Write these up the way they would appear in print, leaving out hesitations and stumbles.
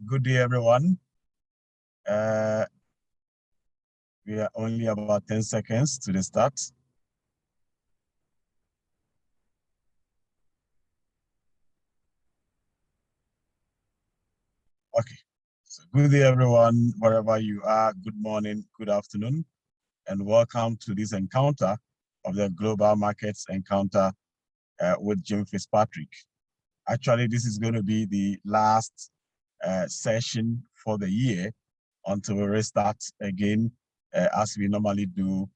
Good day, everyone. We are only about 10 seconds to the start. Okay, so good day, everyone, wherever you are. Good morning, good afternoon, and welcome to this encounter of the Global Markets Encounter with Jim Fitzpatrick. Actually, this is going to be the last session for the year until we restart again as we normally do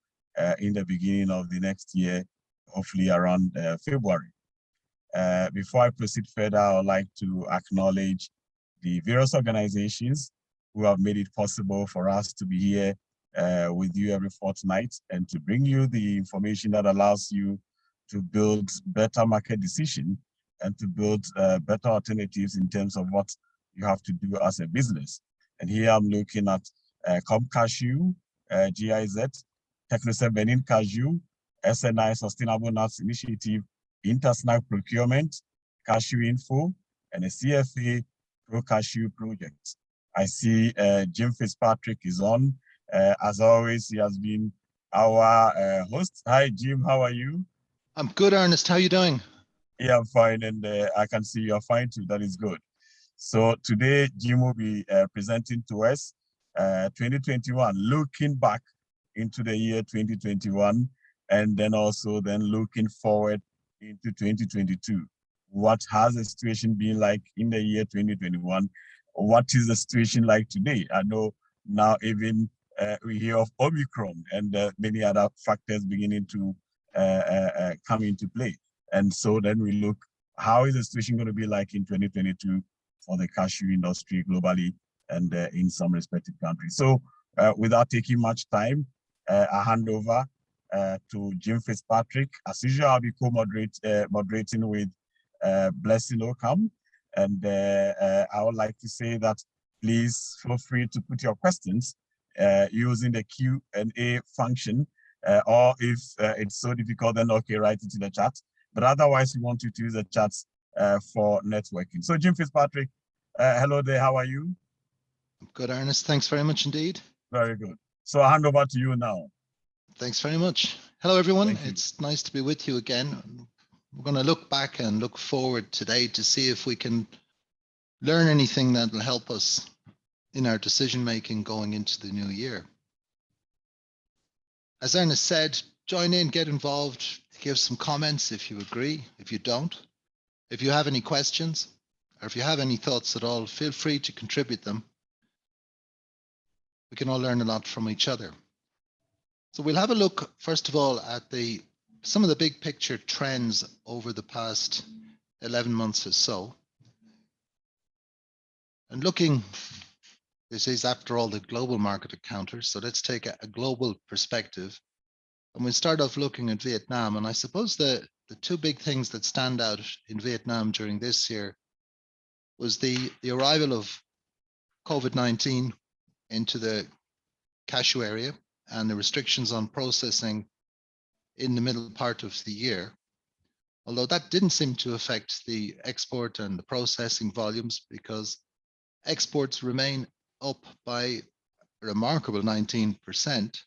in the beginning of the next year, hopefully around February. Before I proceed further, I would like to acknowledge the various organizations who have made it possible for us to be here with you every fortnight and to bring you the information that allows you to build better market decision and to build better alternatives in terms of what you have to do as a business. And here I'm looking at Cashew, GIZ, Technosep Benin Cashew, SNI Sustainable Nuts Initiative, Intersnack Procurement, Cashew Info, and a CFA Pro Cashew Project. I see Jim Fitzpatrick is on. As always, he has been our host. Hi, Jim, how are you? I'm good, Ernest. How are you doing? Yeah, I'm fine, and I can see you're fine too. That is good. So today, Jim will be presenting to us 2021, looking back into the year 2021, and then also looking forward into 2022. What has the situation been like in the year 2021? What is the situation like today? I know now even we hear of Omicron and many other factors beginning to come into play. And so then we look, how is the situation going to be like in 2022 for the cashew industry globally and in some respective countries? So without taking much time, I hand over to Jim Fitzpatrick. As usual, I'll be moderating with Blessing Ockham. And I would like to say that please feel free to put your questions using the Q&A function, or if it's so difficult, then okay, write it in the chat. But otherwise, we want you to use the chats for networking. So Jim Fitzpatrick, hello there, how are you? Good, Ernest. Thanks very much indeed. Very good. So I'll hand over to you now. Thanks very much. Hello, everyone. It's nice to be with you again. We're going to look back and look forward today to see if we can learn anything that will help us in our decision-making going into the new year. As Ernest said, join in, get involved, give some comments if you agree, if you don't. If you have any questions, or if you have any thoughts at all, feel free to contribute them. We can all learn a lot from each other. So we'll have a look, first of all, at some of the big picture trends over the past 11 months or so. And looking, this is after all the global market encounters, so let's take a global perspective. And we'll start off looking at Vietnam. And I suppose the two big things that stand out in Vietnam during this year was the arrival of COVID-19 into the cashew area and the restrictions on processing in the middle part of the year. Although that didn't seem to affect the export and the processing volumes, because exports remain up by a remarkable 19%.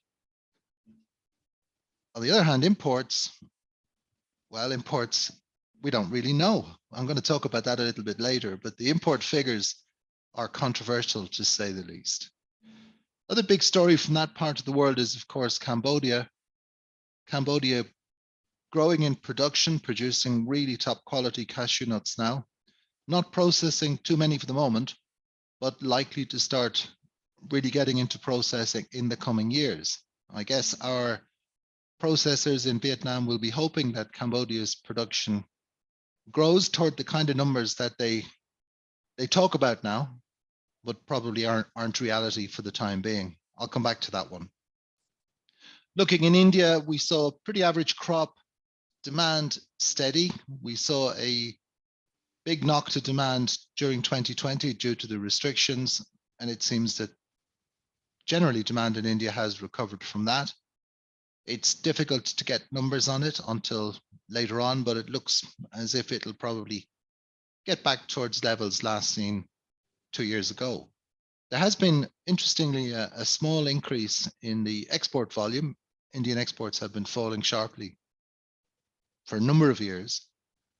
On the other hand, imports, we don't really know. I'm going to talk about that a little bit later, but the import figures are controversial, to say the least. Other big story from that part of the world is, of course, Cambodia. Cambodia growing in production, producing really top quality cashew nuts now. Not processing too many for the moment, but likely to start really getting into processing in the coming years. I guess our processors in Vietnam will be hoping that Cambodia's production grows toward the kind of numbers that they talk about now, but probably aren't reality for the time being. I'll come back to that one. Looking in India, we saw a pretty average crop, demand steady. We saw a big knock to demand during 2020 due to the restrictions, and it seems that generally demand in India has recovered from that. It's difficult to get numbers on it until later on, but it looks as if it'll probably get back towards levels last seen 2 years ago. There has been, interestingly, a small increase in the export volume. Indian exports have been falling sharply for a number of years,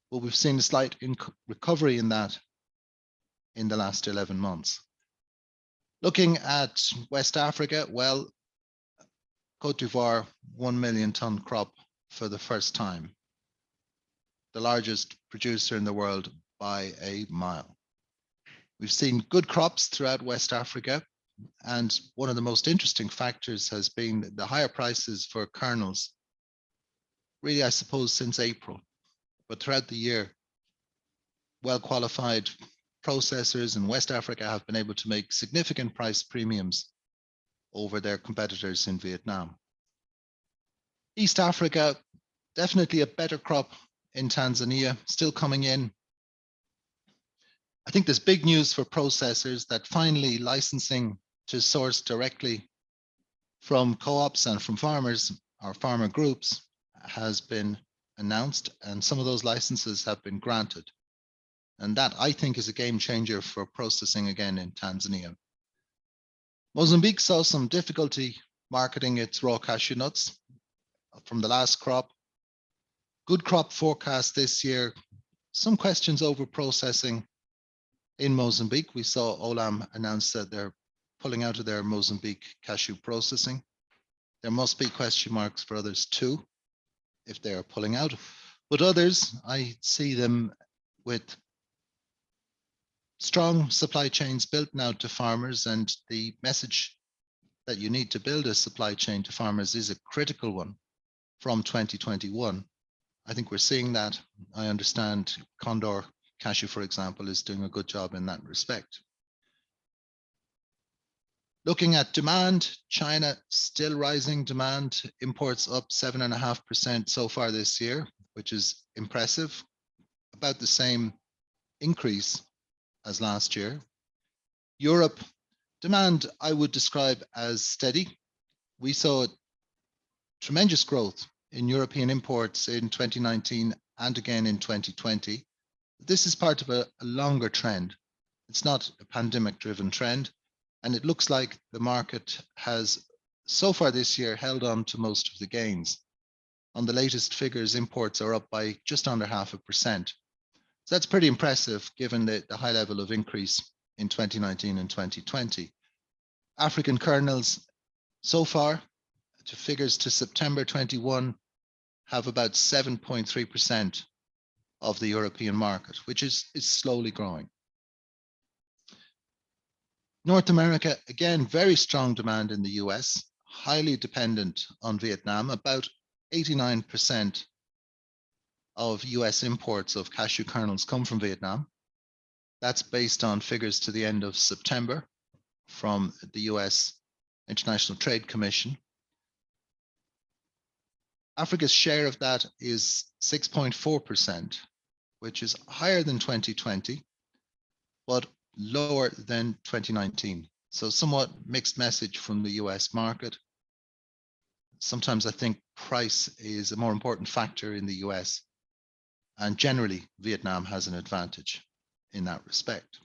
but we've seen a slight recovery in that in the last 11 months. Looking at West Africa, well, Cote d'Ivoire, 1 million ton crop for the first time, the largest producer in the world by a mile. We've seen good crops throughout West Africa, and one of the most interesting factors has been the higher prices for kernels, really, I suppose, since April. But throughout the year, well-qualified processors in West Africa have been able to make significant price premiums over their competitors in Vietnam. East Africa, definitely a better crop in Tanzania, still coming in. I think there's big news for processors that finally licensing to source directly from co-ops and from farmers or farmer groups has been announced, and some of those licenses have been granted. And that, I think, is a game changer for processing again in Tanzania. Mozambique saw some difficulty marketing its raw cashew nuts from the last crop. Good crop forecast this year. Some questions over processing in Mozambique. We saw Olam announce that they're pulling out of their Mozambique cashew processing. There must be question marks for others too, if they are pulling out. But others, I see them with strong supply chains built now to farmers, and the message that you need to build a supply chain to farmers is a critical one from 2021. I think we're seeing that. I understand Condor Cashew, for example, is doing a good job in that respect. Looking at demand, China still rising demand, imports up 7.5% so far this year, which is impressive, about the same increase as last year. Europe, demand I would describe as steady. We saw tremendous growth in European imports in 2019 and again in 2020. This is part of a longer trend. It's not a pandemic-driven trend, and it looks like the market has, so far this year, held on to most of the gains. On the latest figures, imports are up by just under 0.5%. So that's pretty impressive given the high level of increase in 2019 and 2020. African kernels, so far, to figures to September 21, have about 7.3% of the European market, which is slowly growing. North America, again, very strong demand in the US, highly dependent on Vietnam. About 89% of US imports of cashew kernels come from Vietnam. That's based on figures to the end of September from the US International Trade Commission. Africa's share of that is 6.4%, which is higher than 2020, but lower than 2019. So somewhat mixed message from the US market. Sometimes I think price is a more important factor in the US, and generally Vietnam has an advantage in that respect.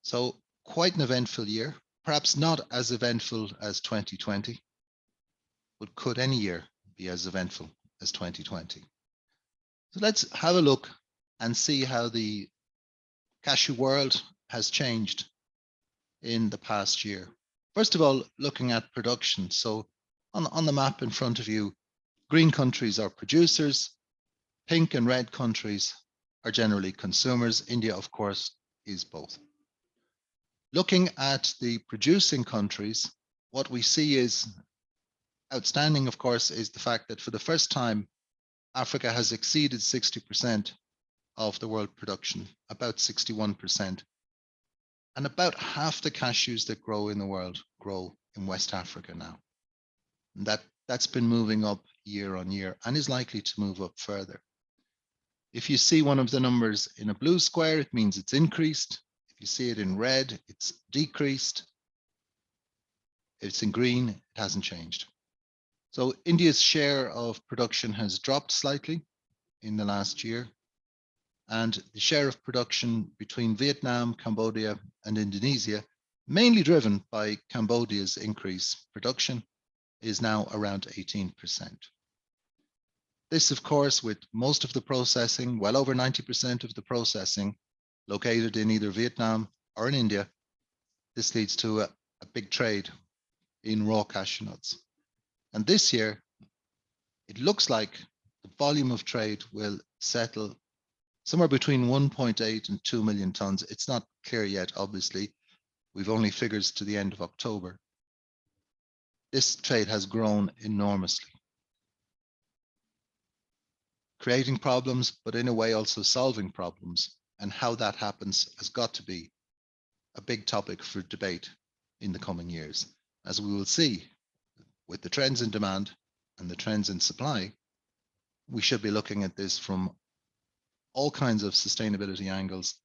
So quite an eventful year, perhaps not as eventful as 2020, but could any year be as eventful as 2020? So let's have a look and see how the cashew world has changed in the past year. First of all, looking at production. So on the map in front of you, green countries are producers, pink and red countries are generally consumers. India, of course, is both. Looking at the producing countries, what we see is outstanding, of course, is the fact that for the first time, Africa has exceeded 60% of the world production, about 61%. And about half the cashews that grow in the world grow in West Africa now. And that's been moving up year on year and is likely to move up further. If you see one of the numbers in a blue square, it means it's increased. If you see it in red, it's decreased. If it's in green, it hasn't changed. So India's share of production has dropped slightly in the last year. and the share of production between Vietnam, Cambodia, and Indonesia, mainly driven by Cambodia's increased production, is now around 18%. This, of course, with most of the processing, well over 90% of the processing located in either Vietnam or in India, this leads to a big trade in raw cashew nuts. And this year, it looks like the volume of trade will settle somewhere between 1.8 and 2 million tons. It's not clear yet, obviously. We've only figures to the end of October. This trade has grown enormously, creating problems, but in a way also solving problems. And how that happens has got to be a big topic for debate in the coming years. As we will see, with the trends in demand and the trends in supply, we should be looking at this from all kinds of sustainability angles,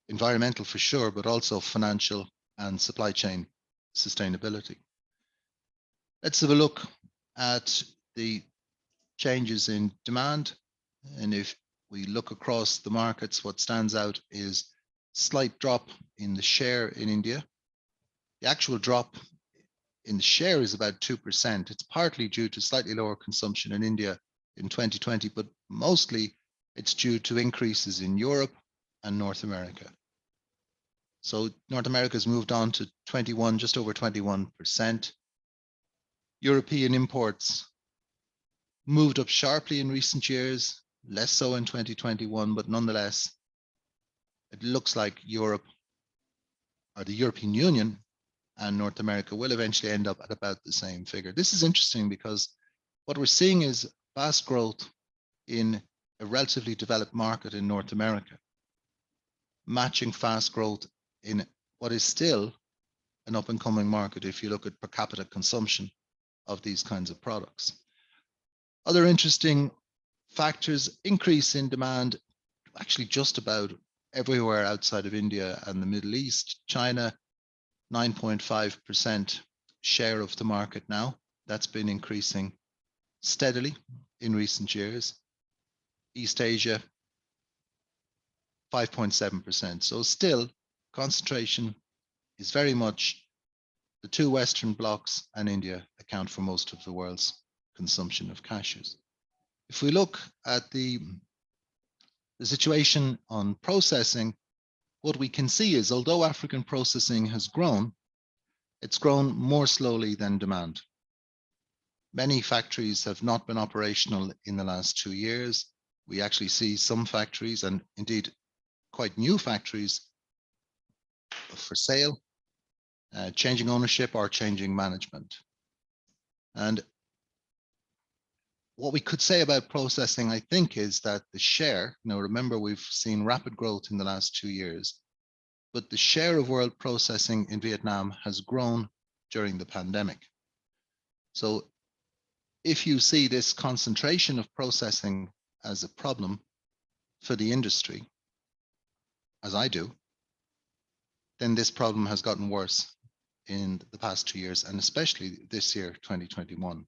environmental for sure, but also financial and supply chain sustainability. Let's have a look at the changes in demand. And if we look across the markets, what stands out is slight drop in the share in India. The actual drop in the share is about 2%. It's partly due to slightly lower consumption in India in 2020, but mostly it's due to increases in Europe and North America. So North America has moved on to 21, just over 21%. European imports moved up sharply in recent years, less so in 2021, but nonetheless, it looks like Europe or the European Union and North America will eventually end up at about the same figure. This is interesting because what we're seeing is fast growth in a relatively developed market in North America, matching fast growth in what is still an up and coming market if you look at per capita consumption of these kinds of products. Other interesting factors, increase in demand, actually just about everywhere outside of India and the Middle East. China, 9.5% share of the market now. That's been increasing steadily in recent years. East Asia, 5.7%. So still, concentration is very much the two Western blocs and India account for most of the world's consumption of cashews. If we look at the situation on processing, what we can see is although African processing has grown, it's grown more slowly than demand. Many factories have not been operational in the last 2 years. We actually see some factories, and indeed quite new factories, for sale, changing ownership or changing management. And what we could say about processing, I think, is that the share, remember we've seen rapid growth in the last 2 years, but the share of world processing in Vietnam has grown during the pandemic. So if you see this concentration of processing as a problem for the industry, as I do, then this problem has gotten worse in the past 2 years, and especially this year, 2021.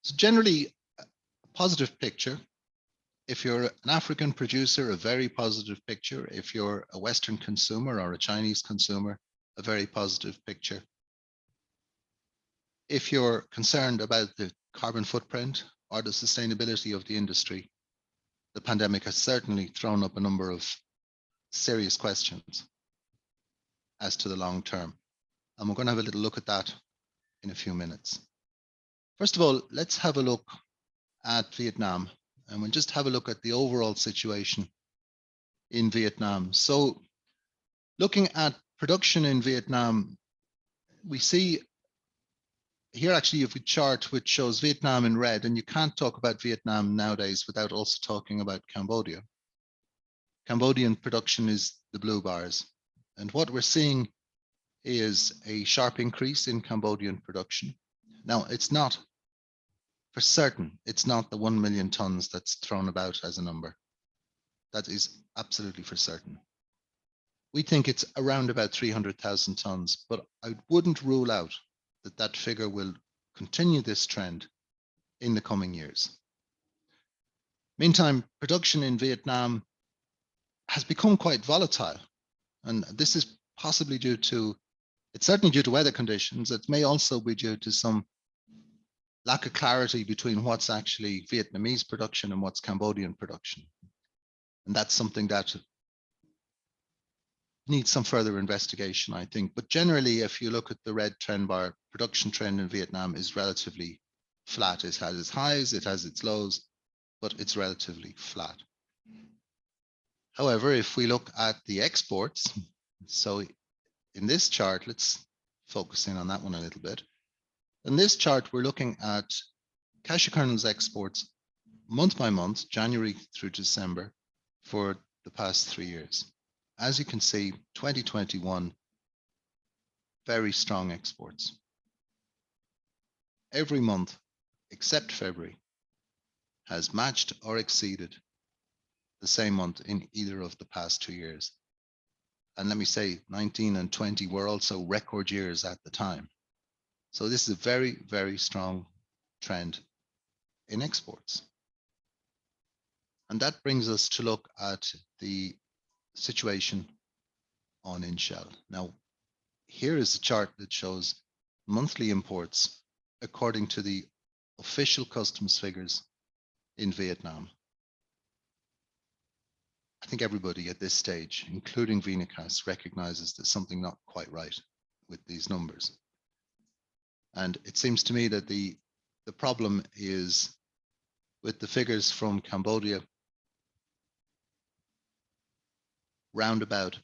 So generally, a positive picture. If you're an African producer, a very positive picture. If you're a Western consumer or a Chinese consumer, a very positive picture. If you're concerned about the carbon footprint or the sustainability of the industry, the pandemic has certainly thrown up a number of serious questions as to the long term. And we're going to have a little look at that in a few minutes. First of all, let's have a look at Vietnam, and we'll just have a look at the overall situation in Vietnam. So looking at production in Vietnam, we see here actually you have a chart which shows Vietnam in red, and you can't talk about Vietnam nowadays without also talking about Cambodia. Cambodian production is the blue bars. And what we're seeing is a sharp increase in Cambodian production. Now, it's not for certain, it's not the 1 million tons that's thrown about as a number. That is absolutely for certain. We think it's around about 300,000 tons, but I wouldn't rule out that that figure will continue this trend in the coming years. Meantime, production in Vietnam has become quite volatile, and this is possibly due to, it's certainly due to weather conditions. It may also be due to some lack of clarity between what's actually Vietnamese production and what's Cambodian production. And that's something that needs some further investigation, I think. But generally, if you look at the red trend bar, production trend in Vietnam is relatively flat. It has its highs, it has its lows, but it's relatively flat. However, if we look at the exports, so in this chart, let's focus in on that one a little bit. In this chart, we're looking at cashew kernels exports month by month, January through December, for the past 3 years. As you can see, 2021, very strong exports. Every month, except February, has matched or exceeded the same month in either of the past 2 years. And let me say, 19 and 20 were also record years at the time. So this is a very, very strong trend in exports. And that brings us to look at the situation on in-shell. Now, here is a chart that shows monthly imports according to the official customs figures in Vietnam. I think everybody at this stage, including Venacas, recognizes there's something not quite right with these numbers. And it seems to me that the problem is with the figures from Cambodia round about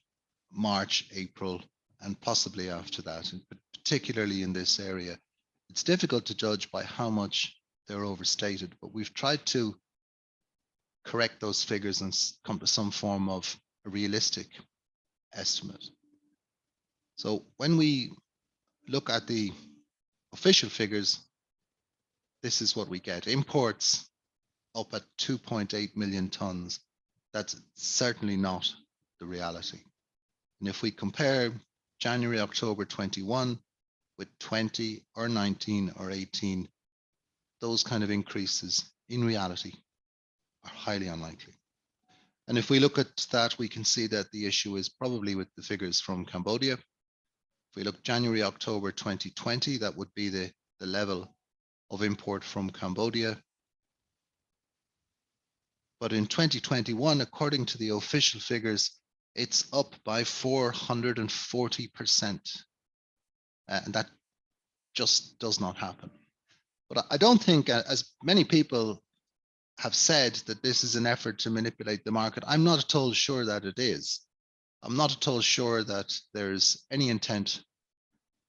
March, April, and possibly after that, but particularly in this area. It's difficult to judge by how much they're overstated, but we've tried to correct those figures and come to some form of a realistic estimate. So when we look at the official figures, this is what we get. Imports up at 2.8 million tons. That's certainly not the reality. And if we compare January, October 21 with 20 or 19 or 18, those kind of increases in reality are highly unlikely. And if we look at that, we can see that the issue is probably with the figures from Cambodia. If we look January, October 2020, that would be the level of import from Cambodia. But in 2021, according to the official figures, it's up by 440%. And that just does not happen. But I don't think, as many people have said, that this is an effort to manipulate the market. I'm not at all sure that it is. I'm not at all sure that there's any intent,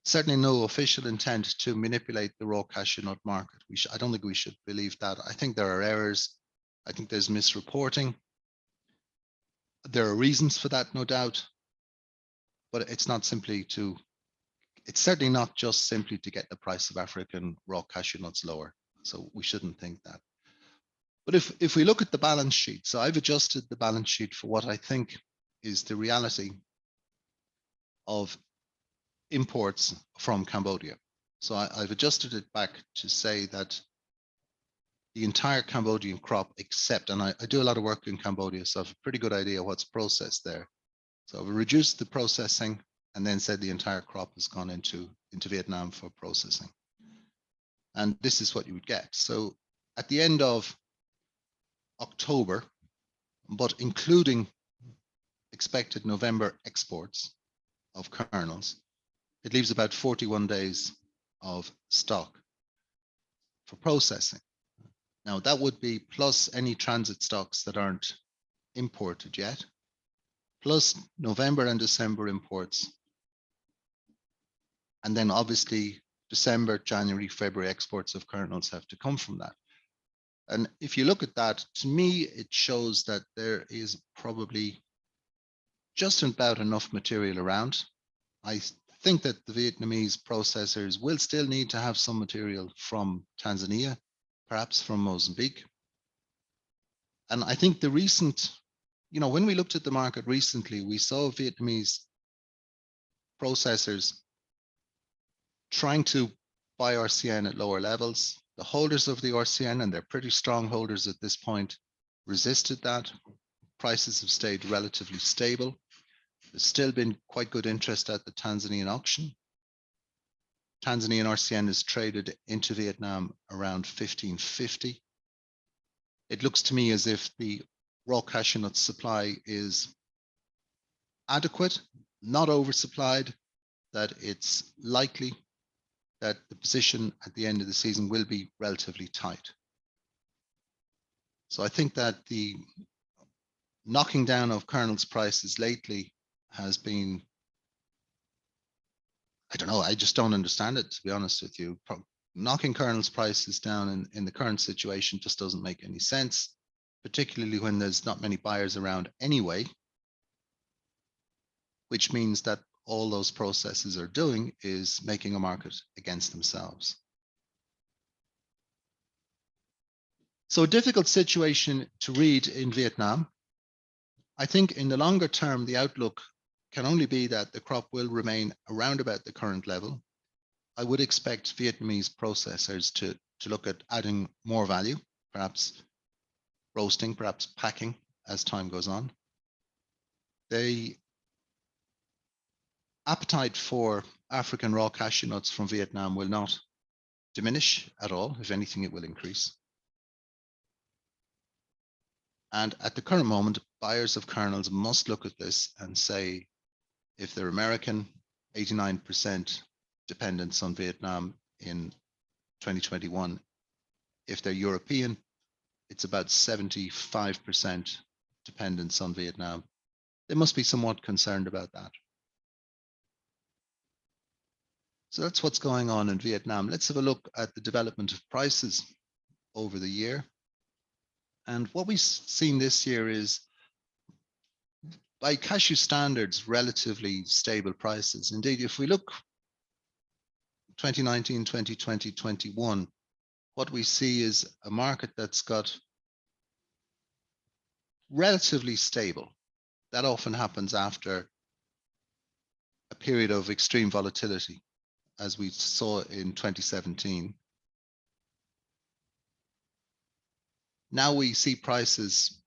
certainly no official intent, to manipulate the raw cashew nut market. I don't think we should believe that. I think there are errors. I think there's misreporting. There are reasons for that, no doubt, but it's certainly not just simply to get the price of African raw cashew nuts lower. So we shouldn't think that. But if we look at the balance sheet, so I've adjusted the balance sheet for what I think is the reality of imports from Cambodia. So I've adjusted it back to say that the entire Cambodian crop, except, and I do a lot of work in Cambodia, so I have a pretty good idea what's processed there. So I've reduced the processing and then said the entire crop has gone into Vietnam for processing. And this is what you would get. So at the end of October, but including expected November exports of kernels, it leaves about 41 days of stock for processing. Now that would be plus any transit stocks that aren't imported yet, plus November and December imports. And then obviously December, January, February exports of kernels have to come from that. And if you look at that, to me, it shows that there is probably just about enough material around. I think that the Vietnamese processors will still need to have some material from Tanzania, perhaps from Mozambique. And I think the recent, when we looked at the market recently, we saw Vietnamese processors trying to buy RCN at lower levels. The holders of the RCN, and they're pretty strong holders at this point, resisted that. Prices have stayed relatively stable. There's still been quite good interest at the Tanzanian auction. Tanzanian RCN is traded into Vietnam around 1550. It looks to me as if the raw cashew nut supply is adequate, not oversupplied, that it's likely that the position at the end of the season will be relatively tight. So I think that the knocking down of kernels prices lately has been, I don't know, I just don't understand it, to be honest with you. Knocking kernels prices down in the current situation just doesn't make any sense, particularly when there's not many buyers around anyway, which means that all those processes are doing is making a market against themselves. So a difficult situation to read in Vietnam. I think in the longer term, the outlook can only be that the crop will remain around about the current level. I would expect Vietnamese processors to look at adding more value, perhaps roasting, perhaps packing as time goes on. The appetite for African raw cashew nuts from Vietnam will not diminish at all. If anything, it will increase. And at the current moment, buyers of kernels must look at this and say, if they're American, 89% dependence on Vietnam in 2021. If they're European, it's about 75% dependence on Vietnam. They must be somewhat concerned about that. So that's what's going on in Vietnam. Let's have a look at the development of prices over the year. And what we've seen this year is, by cashew standards, relatively stable prices. Indeed, if we look 2019, 2020, 21, what we see is a market that's got relatively stable. That often happens after a period of extreme volatility, as we saw in 2017. Now we see prices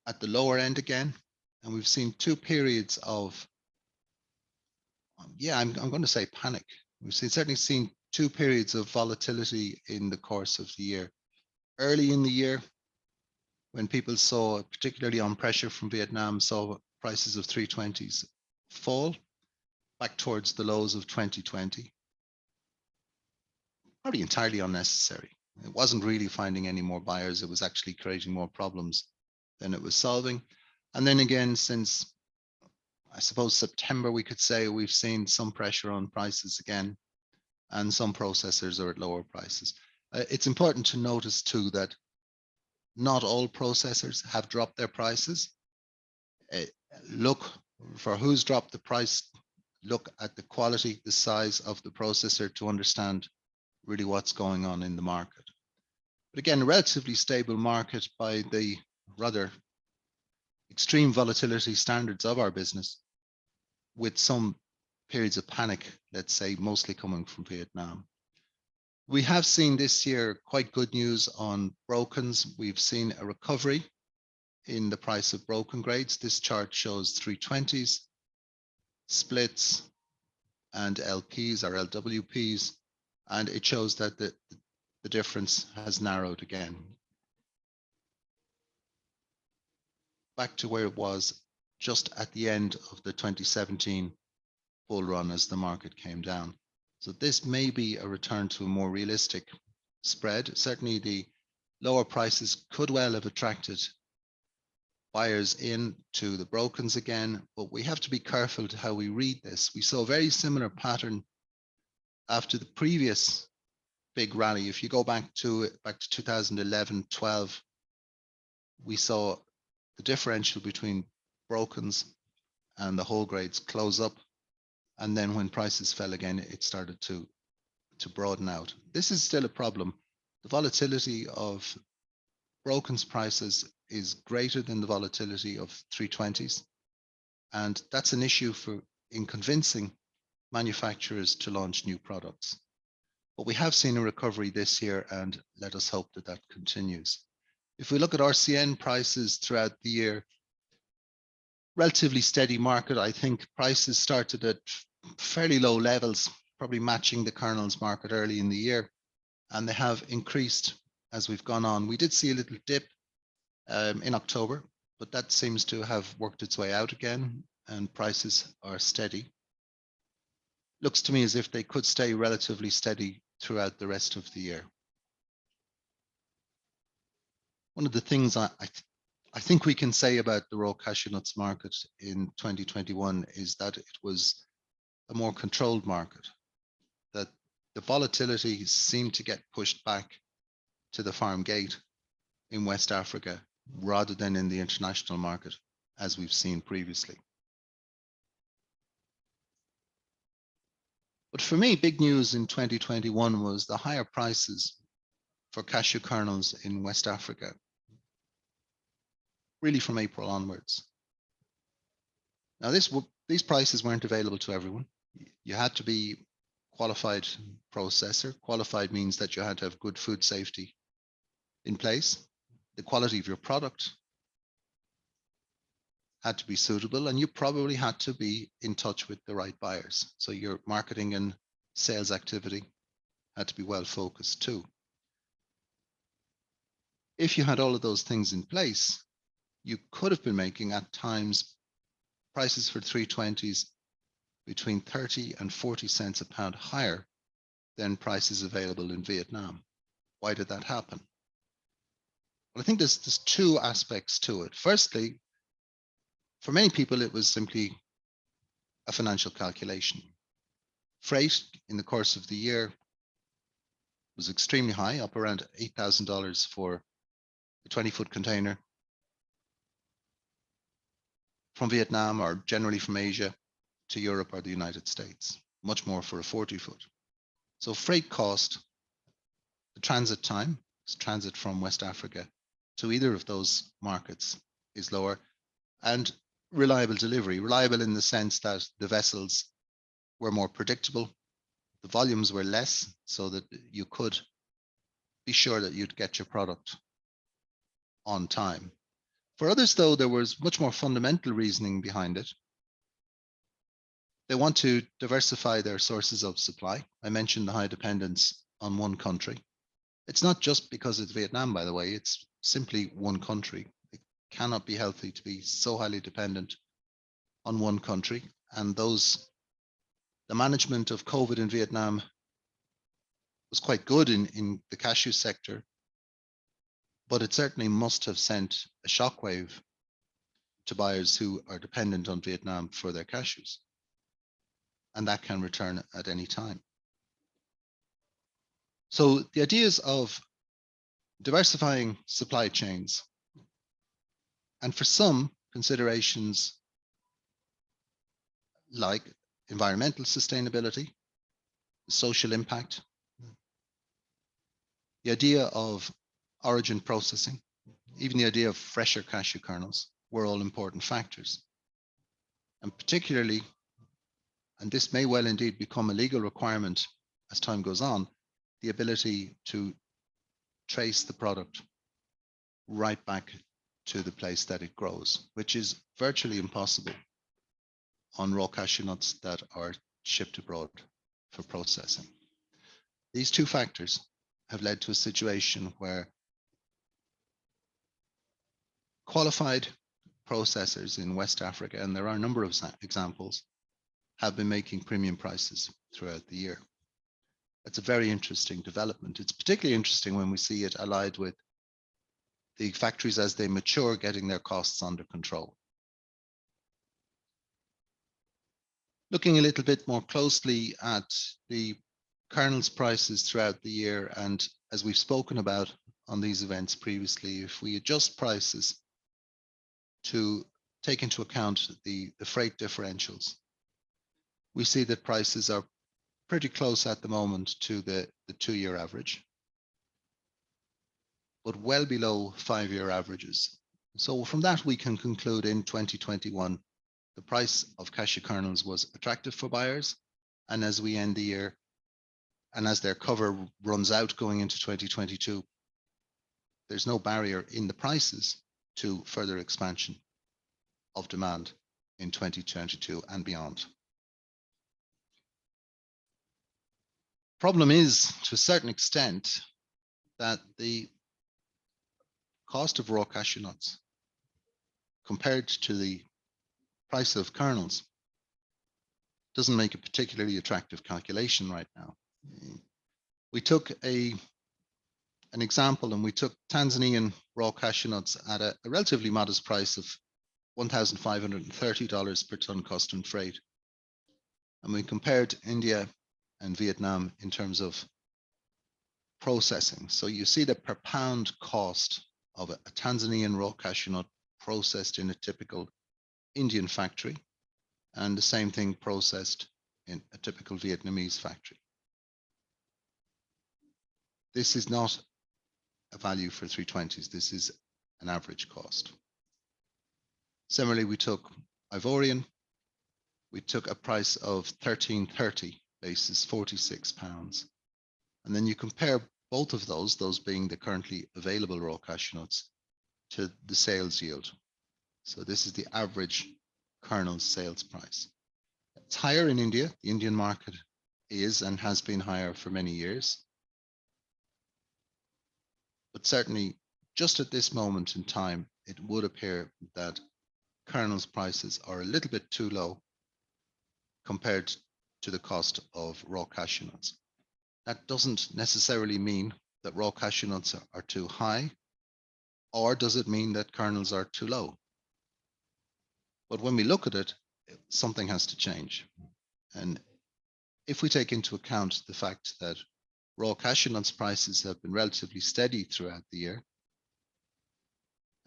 at the lower end again, and we've seen two periods of, I'm going to say panic. We've certainly seen two periods of volatility in the course of the year. Early in the year, when people saw, particularly on pressure from Vietnam, saw prices of 320s fall back towards the lows of 2020. Probably entirely unnecessary. It wasn't really finding any more buyers. It was actually creating more problems than it was solving. And then again, since I suppose September, we could say we've seen some pressure on prices again, and some processors are at lower prices. It's important to notice too that not all processors have dropped their prices. Look for who's dropped the price. Look at the quality, the size of the processor to understand really what's going on in the market. But again, a relatively stable market by the rather extreme volatility standards of our business, with some periods of panic, let's say, mostly coming from Vietnam. We have seen this year quite good news on brokens. We've seen a recovery in the price of broken grades. This chart shows 320s, splits, and LPs or LWPs, and it shows that the difference has narrowed again, back to where it was just at the end of the 2017 bull run as the market came down. So this may be a return to a more realistic spread. Certainly the lower prices could well have attracted buyers into the brokens again, but we have to be careful to how we read this. We saw a very similar pattern after the previous big rally. If you go back to 2011, 12, we saw the differential between brokens and the whole grades close up. And then when prices fell again, it started to broaden out. This is still a problem. The volatility of brokens prices is greater than the volatility of 320s. And that's an issue in convincing manufacturers to launch new products. But we have seen a recovery this year, and let us hope that that continues. If we look at RCN prices throughout the year, relatively steady market. I think prices started at fairly low levels, probably matching the kernels market early in the year, and they have increased as we've gone on. We did see a little dip in October, but that seems to have worked its way out again, and prices are steady. Looks to me as if they could stay relatively steady throughout the rest of the year. One of the things I think we can say about the raw cashew nuts market in 2021 is that it was a more controlled market, that the volatility seemed to get pushed back to the farm gate in West Africa rather than in the international market, as we've seen previously. But for me, big news in 2021 was the higher prices for cashew kernels in West Africa, really from April onwards. Now, these prices weren't available to everyone. You had to be qualified processor. Qualified means that you had to have good food safety in place. The quality of your product had to be suitable, and you probably had to be in touch with the right buyers. So your marketing and sales activity had to be well focused too. If you had all of those things in place, you could have been making at times prices for 320s between 30 and 40 cents a pound higher than prices available in Vietnam. Why did that happen? Well, I think there's two aspects to it. Firstly, for many people, it was simply a financial calculation. Freight in the course of the year was extremely high, up around $8,000 for a 20-foot container from Vietnam, or generally from Asia to Europe or the United States, much more for a 40-foot. So freight cost, the transit time, transit from West Africa to either of those markets is lower, and reliable delivery, reliable in the sense that the vessels were more predictable, the volumes were less, so that you could be sure that you'd get your product on time. For others, though, there was much more fundamental reasoning behind it. They want to diversify their sources of supply. I mentioned the high dependence on one country. It's not just because it's Vietnam, by the way, it's simply one country. It cannot be healthy to be so highly dependent on one country. And the management of COVID in Vietnam was quite good in the cashew sector, but it certainly must have sent a shockwave to buyers who are dependent on Vietnam for their cashews. And that can return at any time. So the ideas of diversifying supply chains, and for some considerations like environmental sustainability, social impact, the idea of origin processing, even the idea of fresher cashew kernels were all important factors. And particularly, and this may well indeed become a legal requirement as time goes on, the ability to trace the product right back to the place that it grows, which is virtually impossible on raw cashew nuts that are shipped abroad for processing. These two factors have led to a situation where qualified processors in West Africa, and there are a number of examples, have been making premium prices throughout the year. That's a very interesting development. It's particularly interesting when we see it allied with the factories as they mature, getting their costs under control. Looking a little bit more closely at the kernels prices throughout the year, and as we've spoken about on these events previously, if we adjust prices to take into account the freight differentials, we see that prices are pretty close at the moment to the 2-year average, but well below 5-year averages. So from that, we can conclude in 2021, the price of cashew kernels was attractive for buyers. And as we end the year, And as their cover runs out going into 2022, there's no barrier in the prices to further expansion of demand in 2022 and beyond. Problem is, to a certain extent, that the cost of raw cashew nuts compared to the price of kernels doesn't make a particularly attractive calculation right now. We took an example, and we took Tanzanian raw cashew nuts at a relatively modest price of $1,530 per ton cost and freight. And we compared India and Vietnam in terms of processing. So you see the per pound cost of a Tanzanian raw cashew nut processed in a typical Indian factory, and the same thing processed in a typical Vietnamese factory. This is not a value for 320s. This is an average cost. Similarly, we took Ivorian. We took a price of 1330 basis, 46 pounds. And then you compare both of those being the currently available raw cashew nuts, to the sales yield. So this is the average kernel sales price. It's higher in India. The Indian market is and has been higher for many years. But certainly, just at this moment in time, it would appear that kernels prices are a little bit too low compared to the cost of raw cashew nuts. That doesn't necessarily mean that raw cashew nuts are too high, or does it mean that kernels are too low? But when we look at it, something has to change. And if we take into account the fact that raw cashew nuts prices have been relatively steady throughout the year,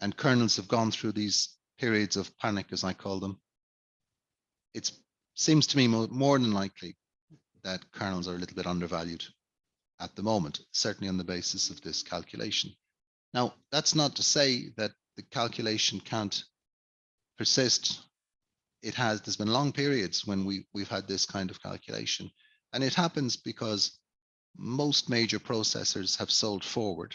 and kernels have gone through these periods of panic, as I call them, it seems to me more than likely that kernels are a little bit undervalued at the moment, certainly on the basis of this calculation. Now, that's not to say that the calculation can't persist. There's been long periods when we've had this kind of calculation, and it happens because most major processors have sold forward,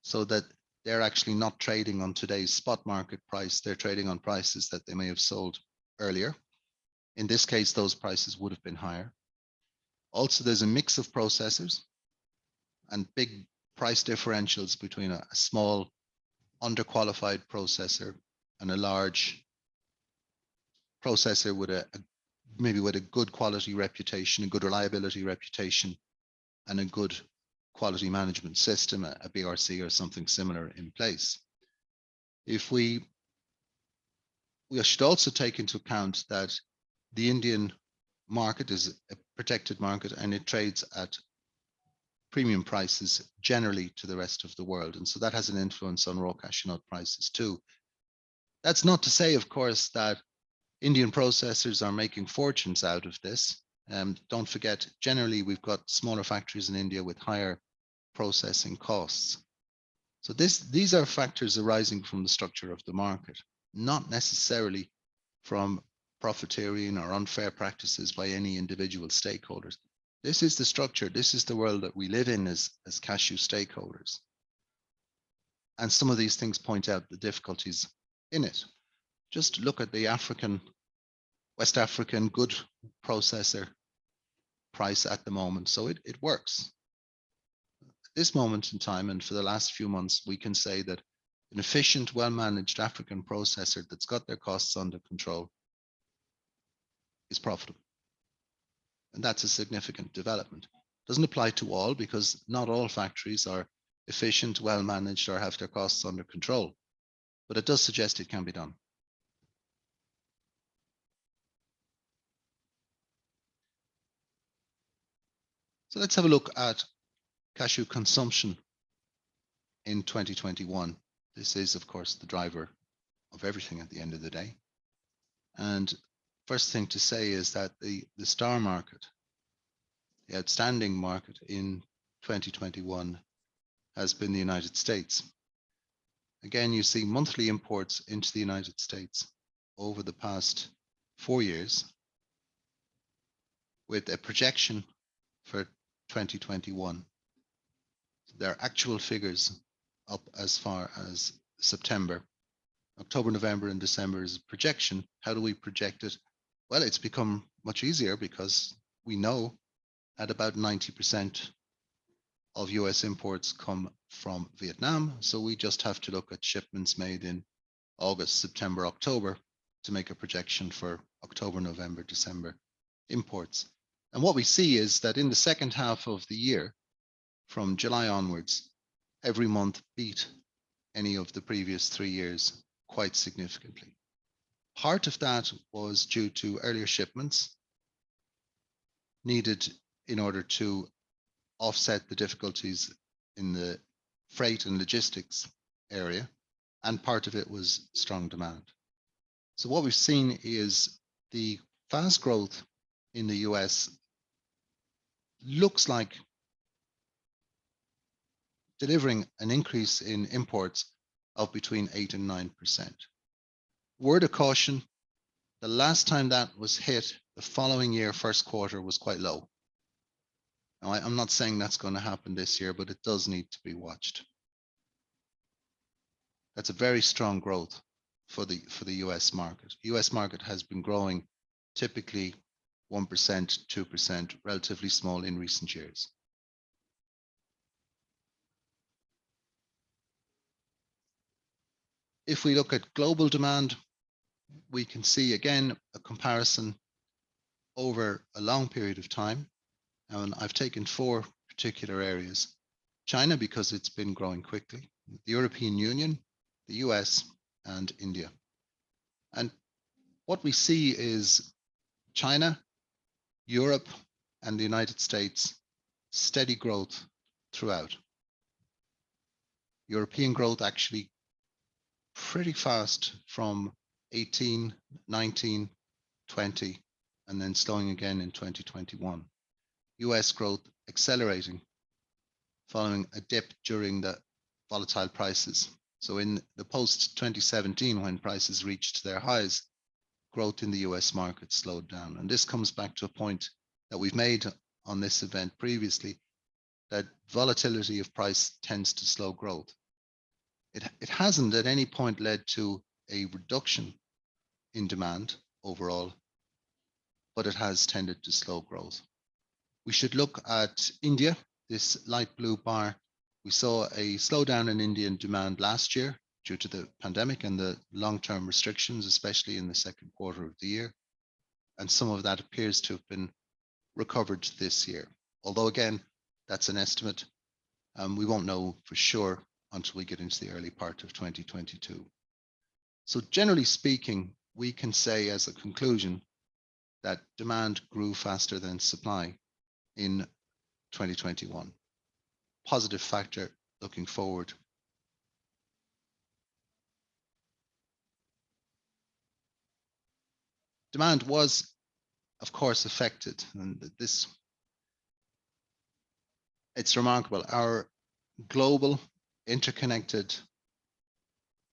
so that they're actually not trading on today's spot market price. They're trading on prices that they may have sold earlier. In this case, those prices would have been higher. Also, there's a mix of processors and big price differentials between a small underqualified processor and a large processor with maybe with a good quality reputation, a good reliability reputation, and a good quality management system, a BRC or something similar in place. If we should also take into account that the Indian market is a protected market, and it trades at premium prices generally to the rest of the world. And so that has an influence on raw cashew nut prices too. That's not to say, of course, that Indian processors are making fortunes out of this. Don't forget, generally, we've got smaller factories in India with higher processing costs. So these are factors arising from the structure of the market, not necessarily from profiteering or unfair practices by any individual stakeholders. This is the structure. This is the world that we live in as cashew stakeholders. And some of these things point out the difficulties in it. Just look at the West African good processor price at the moment. So it works. At this moment in time, and for the last few months, we can say that an efficient, well-managed African processor that's got their costs under control is profitable. And that's a significant development. Doesn't apply to all, because not all factories are efficient, well-managed, or have their costs under control. But it does suggest it can be done. So let's have a look at cashew consumption in 2021. This is, of course, the driver of everything at the end of the day. And first thing to say is that the star market, the outstanding market in 2021 has been the United States. Again, you see monthly imports into the United States over the past 4 years, with a projection for 2021. Their actual figures up as far as September. October, November, and December is a projection. How do we project it? Well, it's become much easier because we know at about 90% of US imports come from Vietnam. So we just have to look at shipments made in August, September, October to make a projection for October, November, December imports. And what we see is that in the second half of the year, from July onwards, every month beat any of the previous 3 years quite significantly. Part of that was due to earlier shipments needed in order to offset the difficulties in the freight and logistics area, and part of it was strong demand. So what we've seen is the fast growth in the US looks like delivering an increase in imports of between 8 and 9%. Word of caution, the last time that was hit, the following year, first quarter, was quite low. Now, I'm not saying that's going to happen this year, but it does need to be watched. That's a very strong growth for the US market. US market has been growing typically 1%, 2%, relatively small in recent years. If we look at global demand, we can see again a comparison over a long period of time. And I've taken 4 particular areas. China, because it's been growing quickly, the European Union, the US, and India. And what we see is China, Europe, and the United States, steady growth throughout. European growth actually pretty fast from 18, 19, 20, and then slowing again in 2021. US growth accelerating following a dip during the volatile prices. So in the post 2017, when prices reached their highs, growth in the US market slowed down. And this comes back to a point that we've made on this event previously, that volatility of price tends to slow growth. It hasn't at any point led to a reduction in demand overall, but it has tended to slow growth. We should look at India, this light blue bar. We saw a slowdown in Indian demand last year due to the pandemic and the long-term restrictions, especially in the second quarter of the year. And some of that appears to have been recovered this year. Although again, that's an estimate. We won't know for sure until we get into the early part of 2022. So generally speaking, we can say as a conclusion that demand grew faster than supply in 2021. Positive factor looking forward. Demand was, of course, affected, and it's remarkable. Our global interconnected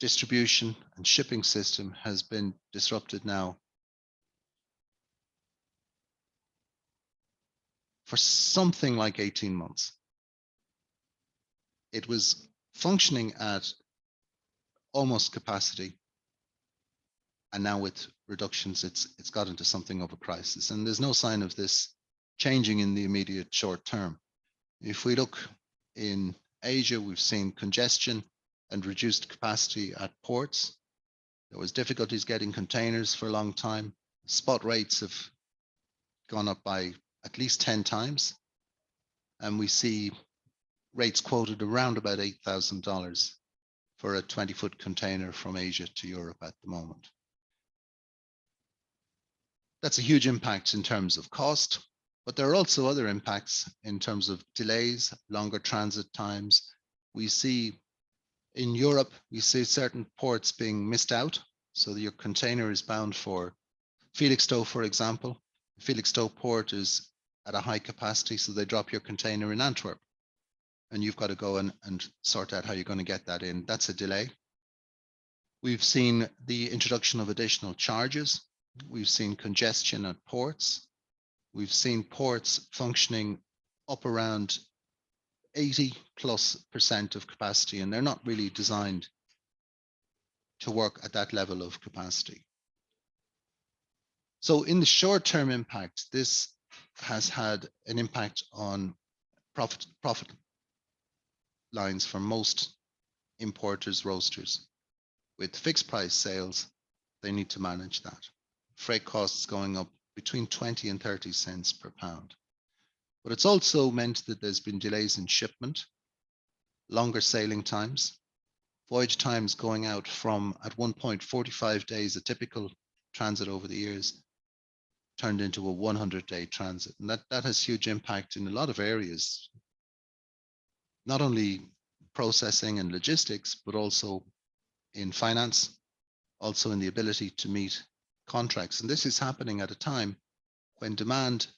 distribution and shipping system has been disrupted now for something like 18 months. It was functioning at almost capacity, and now with reductions, it's got into something of a crisis. And there's no sign of this changing in the immediate short term. If we look in Asia, we've seen congestion and reduced capacity at ports. There was difficulties getting containers for a long time. Spot rates have gone up by at least 10 times. And we see rates quoted around about $8,000 for a 20-foot container from Asia to Europe at the moment. That's a huge impact in terms of cost, but there are also other impacts in terms of delays, longer transit times. We see in Europe, we see certain ports being missed out. So your container is bound for Felixstowe, for example. Felixstowe port is at a high capacity, so they drop your container in Antwerp. And you've got to go and sort out how you're going to get that in. That's a delay. We've seen the introduction of additional charges. We've seen congestion at ports. We've seen ports functioning up around 80+% of capacity, and they're not really designed to work at that level of capacity. So in the short-term impact, this has had an impact on profit lines for most importers, roasters. With fixed price sales, they need to manage that. Freight costs going up between 20 and 30 cents per pound. But it's also meant that there's been delays in shipment, longer sailing times, voyage times going out from, at one point, 45 days, a typical transit over the years, turned into a 100-day transit. And that has huge impact in a lot of areas, not only processing and logistics, but also in finance, also in the ability to meet contracts. And this is happening at a time when demand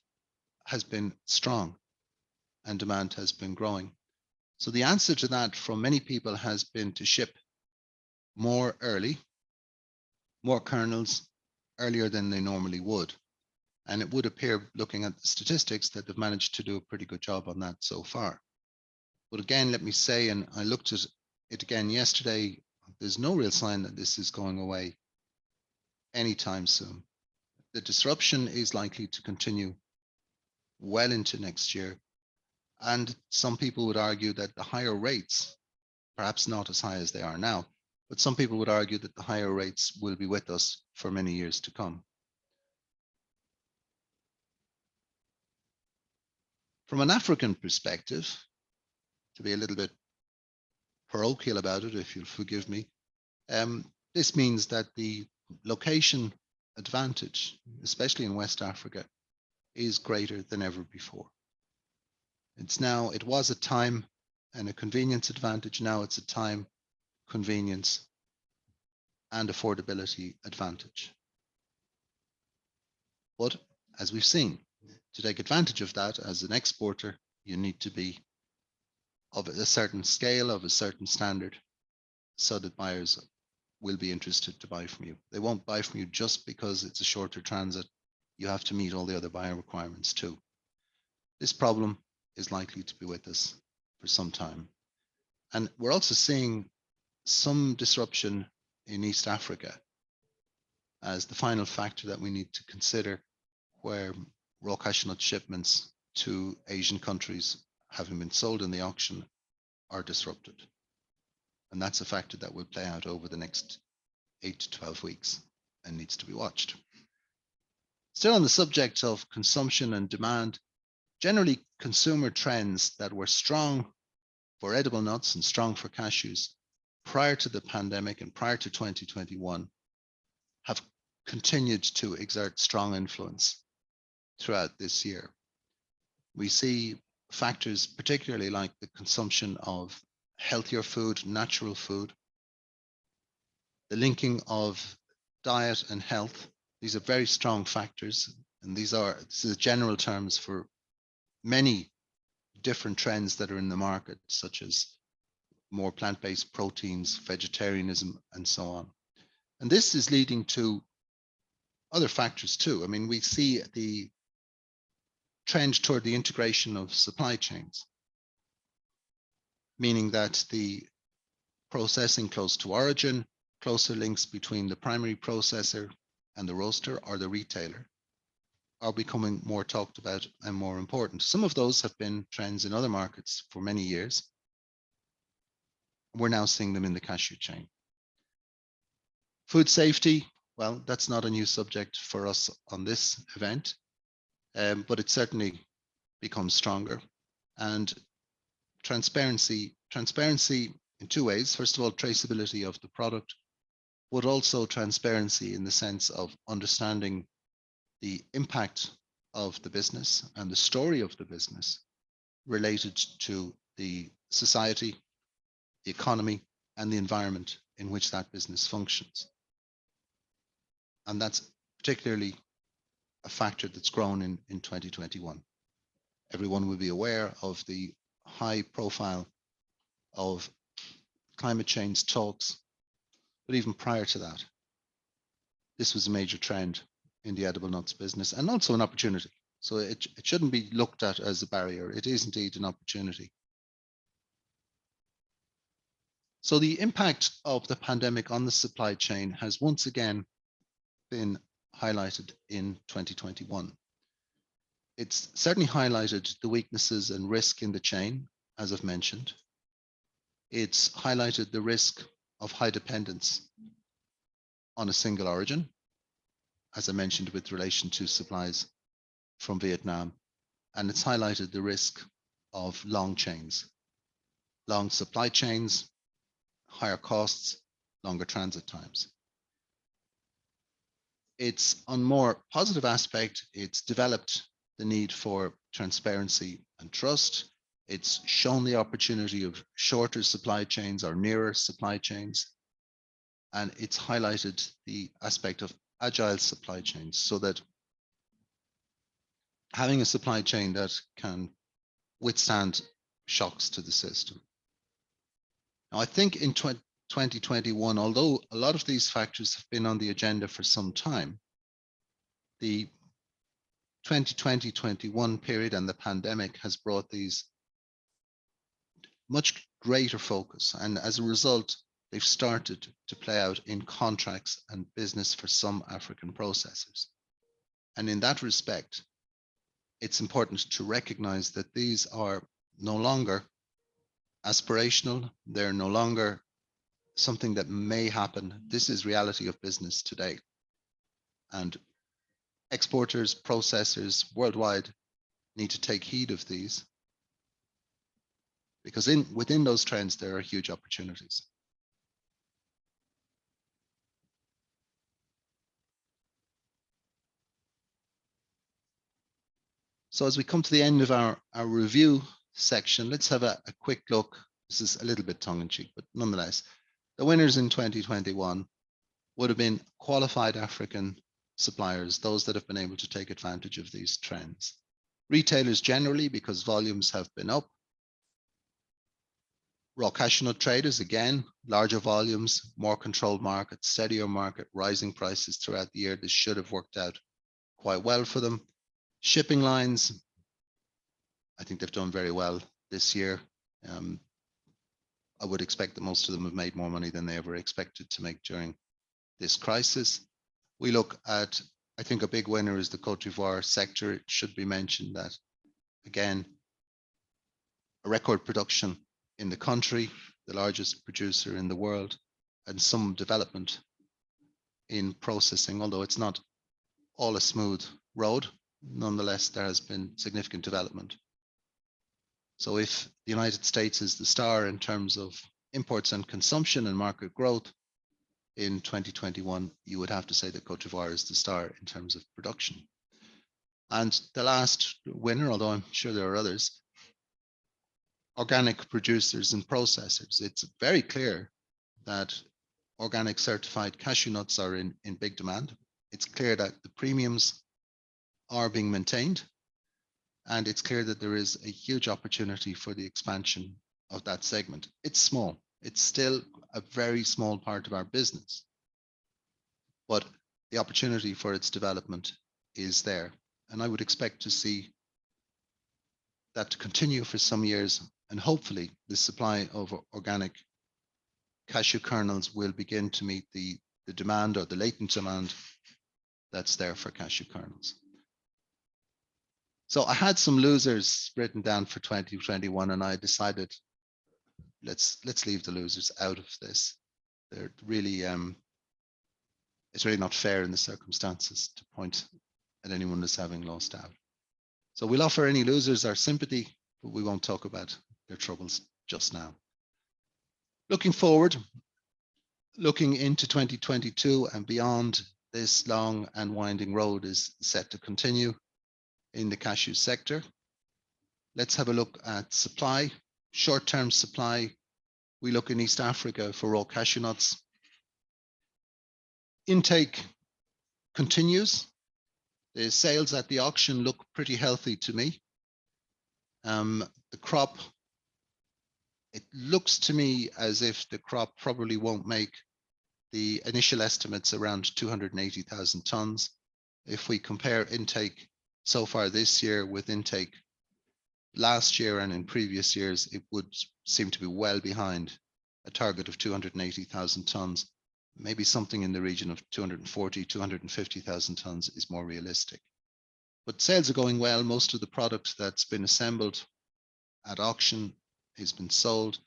has been strong and demand has been growing. So the answer to that from many people has been to ship more early, more kernels earlier than they normally would. And it would appear, looking at the statistics, that they've managed to do a pretty good job on that so far. But again, let me say, and I looked at it again yesterday, there's no real sign that this is going away anytime soon. The disruption is likely to continue well into next year. And some people would argue that the higher rates, perhaps not as high as they are now, but some people would argue that the higher rates will be with us for many years to come. From an African perspective, to be a little bit parochial about it, if you'll forgive me, this means that the location advantage, especially in West Africa, is greater than ever before. It was a time and a convenience advantage. Now it's a time, convenience, and affordability advantage. But as we've seen, to take advantage of that as an exporter, you need to be of a certain scale, of a certain standard, so that buyers will be interested to buy from you. They won't buy from you just because it's a shorter transit. You have to meet all the other buyer requirements too. This problem is likely to be with us for some time. And we're also seeing some disruption in East Africa as the final factor that we need to consider, where raw cashew nut shipments to Asian countries having been sold in the auction are disrupted. And that's a factor that will play out over the next 8 to 12 weeks and needs to be watched. Still on the subject of consumption and demand, generally consumer trends that were strong for edible nuts and strong for cashews prior to the pandemic and prior to 2021 have continued to exert strong influence throughout this year. We see factors particularly like the consumption of healthier food, natural food, the linking of diet and health. These are very strong factors, and this is general terms for many different trends that are in the market, such as more plant-based proteins, vegetarianism, and so on. And this is leading to other factors too. I mean, we see the trend toward the integration of supply chains, meaning that the processing close to origin, closer links between the primary processor and the roaster or the retailer are becoming more talked about and more important. Some of those have been trends in other markets for many years. We're now seeing them in the cashew chain. Food safety, well, that's not a new subject for us on this event, but it certainly becomes stronger. And transparency in two ways. First of all, traceability of the product, but also transparency in the sense of understanding the impact of the business and the story of the business related to the society, the economy, and the environment in which that business functions. And that's particularly a factor that's grown in 2021. Everyone will be aware of the high profile of climate change talks, but even prior to that, this was a major trend in the edible nuts business and also an opportunity. So it shouldn't be looked at as a barrier. It is indeed an opportunity. So the impact of the pandemic on the supply chain has once again been highlighted in 2021. It's certainly highlighted the weaknesses and risk in the chain, as I've mentioned. It's highlighted the risk of high dependence on a single origin, as I mentioned, with relation to supplies from Vietnam. And it's highlighted the risk of long chains, long supply chains, higher costs, longer transit times. It's on more positive aspect, it's developed the need for transparency and trust. It's shown the opportunity of shorter supply chains or nearer supply chains. And it's highlighted the aspect of agile supply chains, so that having a supply chain that can withstand shocks to the system. Now, I think in 2021, although a lot of these factors have been on the agenda for some time, the 2020-21 period and the pandemic has brought these much greater focus. And as a result, they've started to play out in contracts and business for some African processors. And in that respect, it's important to recognize that these are no longer aspirational. They're no longer something that may happen. This is reality of business today. And exporters, processors worldwide need to take heed of these, because within those trends, there are huge opportunities. So as we come to the end of our review section, let's have a quick look. This is a little bit tongue-in-cheek, but nonetheless, the winners in 2021 would have been qualified African suppliers, those that have been able to take advantage of these trends. Retailers generally, because volumes have been up. Raw cashew nut traders, again, larger volumes, more controlled market, steadier market, rising prices throughout the year. This should have worked out quite well for them. Shipping lines, I think they've done very well this year. I would expect that most of them have made more money than they ever expected to make during this crisis. We look at, I think a big winner is the Côte d'Ivoire sector. It should be mentioned that, again, a record production in the country, the largest producer in the world, and some development in processing, although it's not all a smooth road. Nonetheless, there has been significant development. So if the United States is the star in terms of imports and consumption and market growth in 2021, you would have to say that Côte d'Ivoire is the star in terms of production. And the last winner, although I'm sure there are others, organic producers and processors. It's very clear that organic certified cashew nuts are in big demand. It's clear that the premiums are being maintained, and it's clear that there is a huge opportunity for the expansion of that segment. It's small. It's still a very small part of our business, but the opportunity for its development is there. And I would expect to see that to continue for some years, and hopefully the supply of organic cashew kernels will begin to meet the demand, or the latent demand that's there for cashew kernels. So I had some losers written down for 2021, and I decided let's leave the losers out of this. They're really it's really not fair in the circumstances to point at anyone as having lost out. So we'll offer any losers our sympathy, but we won't talk about their troubles just now. Looking forward, looking into 2022 and beyond, this long and winding road is set to continue in the cashew sector. Let's have a look at supply, short-term supply. We look in East Africa for raw cashew nuts. Intake continues. The sales at the auction look pretty healthy to me. The crop, it looks to me as if the crop probably won't make the initial estimates around 280,000 tons. If we compare intake so far this year with intake last year and in previous years, it would seem to be well behind a target of 280,000 tons. Maybe something in the region of 240, 250,000 tons is more realistic. But sales are going well. Most of the product that's been assembled at auction has been sold.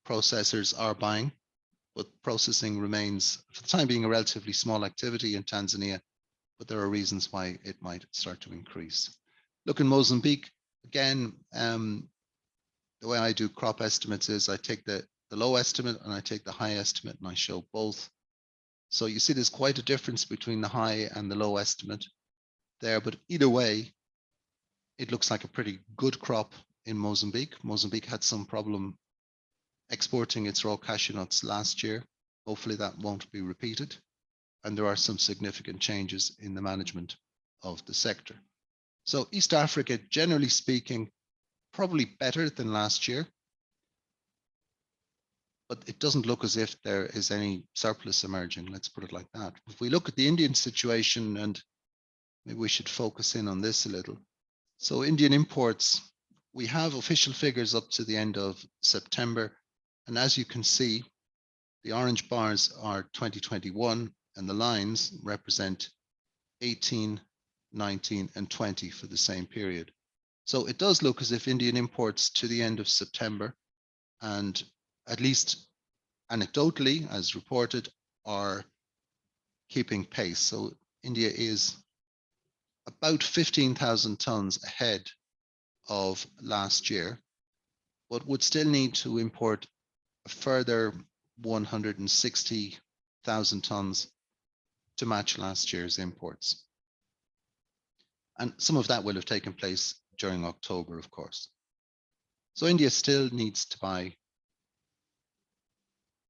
Processors are buying, but processing remains, for the time being, a relatively small activity in Tanzania, but there are reasons why it might start to increase. Look, in Mozambique, again, the way I do crop estimates is I take the low estimate and I take the high estimate and I show both. So you see there's quite a difference between the high and the low estimate there, but either way, it looks like a pretty good crop in Mozambique. Mozambique had some problem exporting its raw cashew nuts last year. Hopefully that won't be repeated. And there are some significant changes in the management of the sector. So East Africa, generally speaking, probably better than last year, but it doesn't look as if there is any surplus emerging, let's put it like that. If we look at the Indian situation, and maybe we should focus in on this a little. So Indian imports, we have official figures up to the end of September. And as you can see, the orange bars are 2021 and the lines represent 18, 19 and 20 for the same period. So it does look as if Indian imports to the end of September, and at least anecdotally, as reported, are keeping pace. So India is about 15,000 tons ahead of last year, but would still need to import a further 160,000 tons to match last year's imports. And some of that will have taken place during October, of course. So India still needs to buy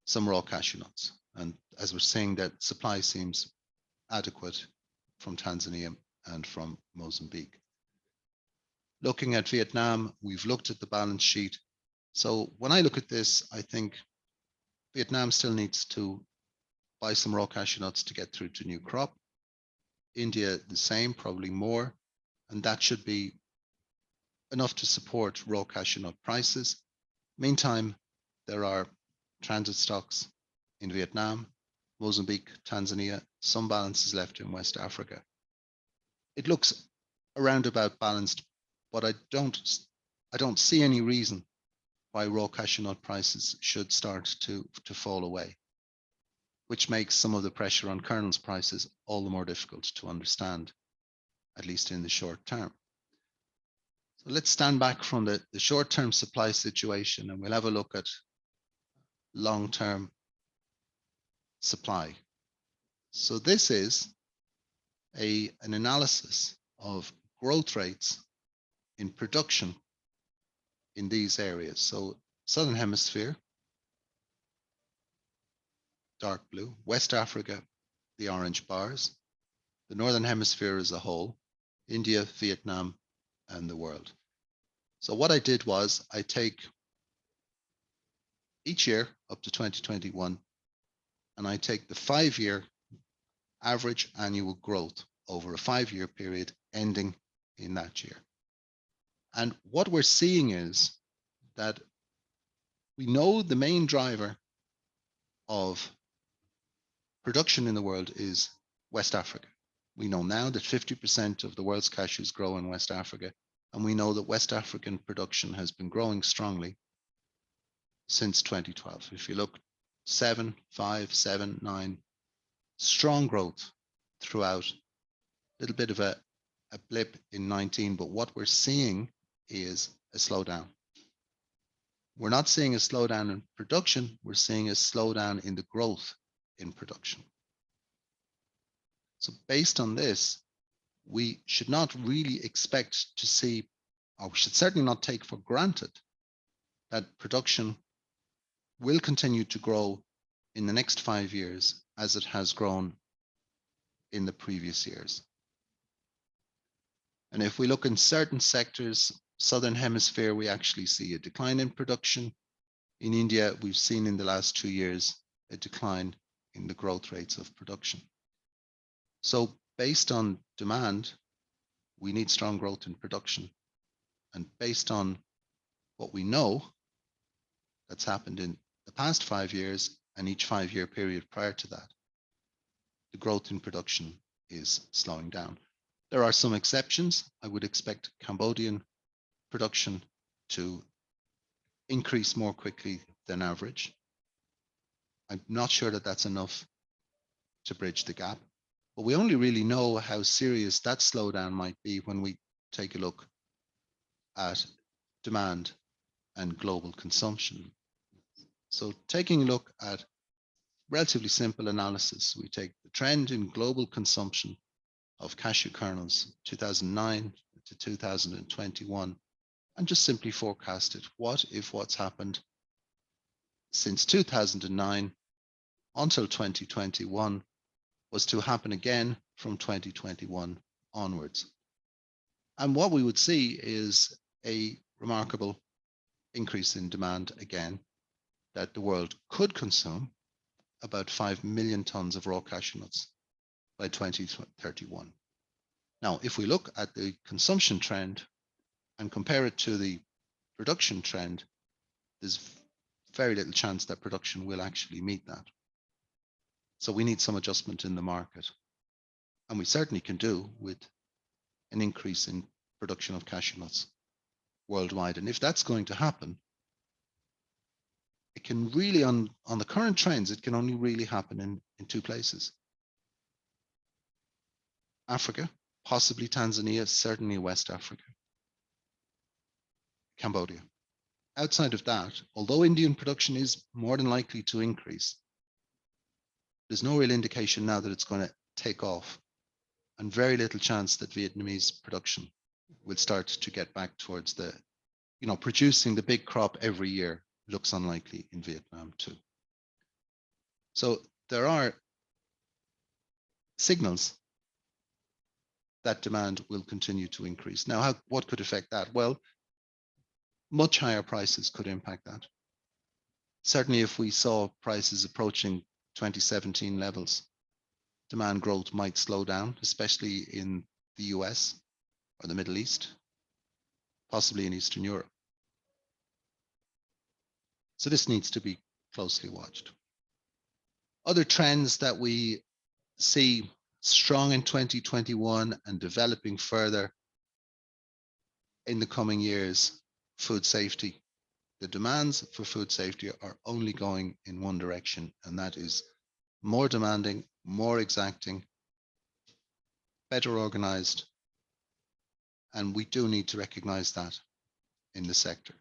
some raw cashew nuts. And as we're saying, that supply seems adequate from Tanzania and from Mozambique. Looking at Vietnam, we've looked at the balance sheet. So when I look at this, I think Vietnam still needs to buy some raw cashew nuts to get through to new crop. India, the same, probably more. And that should be enough to support raw cashew nut prices. Meantime, there are transit stocks in Vietnam, Mozambique, Tanzania, some balances left in West Africa. It looks around about balanced, but I don't see any reason why raw cashew nut prices should start to fall away, which makes some of the pressure on kernels prices all the more difficult to understand, at least in the short term. So let's stand back from the short-term supply situation and we'll have a look at long-term supply. So this is an analysis of growth rates in production in these areas. So Southern Hemisphere, dark blue, West Africa, the orange bars, the Northern Hemisphere as a whole, India, Vietnam, and the world. So what I did was I take each year up to 2021, and I take the 5-year average annual growth over a 5-year period ending in that year. And what we're seeing is that we know the main driver of production in the world is West Africa. We know now that 50% of the world's cashews grow in West Africa, and we know that West African production has been growing strongly since 2012. If you look 7, 5, 7, 9, strong growth throughout, a little bit of a blip in 19, but what we're seeing is a slowdown. We're not seeing a slowdown in production, we're seeing a slowdown in the growth in production. So based on this, we should not really expect to see, or we should certainly not take for granted that production will continue to grow in the next 5 years as it has grown in the previous years. And if we look in certain sectors, Southern Hemisphere, we actually see a decline in production. In India, we've seen in the last 2 years a decline in the growth rates of production. So based on demand, we need strong growth in production. And based on what we know that's happened in the past 5 years and each 5-year period prior to that, the growth in production is slowing down. There are some exceptions. I would expect Cambodian production to increase more quickly than average. I'm not sure that that's enough to bridge the gap, but we only really know how serious that slowdown might be when we take a look at demand and global consumption. So taking a look at relatively simple analysis, we take the trend in global consumption of cashew kernels 2009 to 2021 and just simply forecast it. What if what's happened since 2009 until 2021 was to happen again from 2021 onwards? And what we would see is a remarkable increase in demand again, that the world could consume about 5 million tons of raw cashew nuts by 2031. Now, if we look at the consumption trend and compare it to the production trend, there's very little chance that production will actually meet that. So we need some adjustment in the market. And we certainly can do with an increase in production of cashew nuts worldwide. And if that's going to happen, it can really, on the current trends, it can only really happen in two places. Africa, possibly Tanzania, certainly West Africa, Cambodia. Outside of that, although Indian production is more than likely to increase, there's no real indication now that it's going to take off, and very little chance that Vietnamese production will start to get back towards the, producing the big crop every year looks unlikely in Vietnam too. So there are signals that demand will continue to increase. Now, what could affect that? Well, much higher prices could impact that. Certainly, if we saw prices approaching 2017 levels, demand growth might slow down, especially in the US or the Middle East, possibly in Eastern Europe. So this needs to be closely watched. Other trends that we see strong in 2021 and developing further in the coming years, food safety. The demands for food safety are only going in one direction, and that is more demanding, more exacting, better organized, and we do need to recognize that in the sector.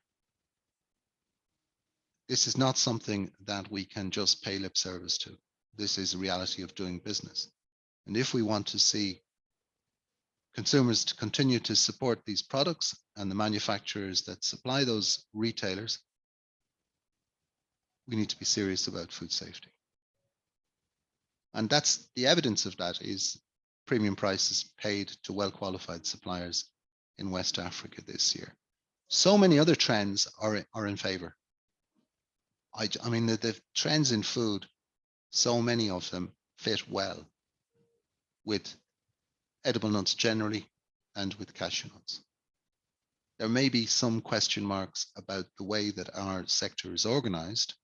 This is not something that we can just pay lip service to. This is a reality of doing business. And if we want to see consumers to continue to support these products and the manufacturers that supply those retailers, we need to be serious about food safety. And that's the evidence of that is premium prices paid to well-qualified suppliers in West Africa this year. So many other trends are in favor. I mean, the trends in food, so many of them fit well with edible nuts generally and with cashew nuts. There may be some question marks about the way that our sector is organized,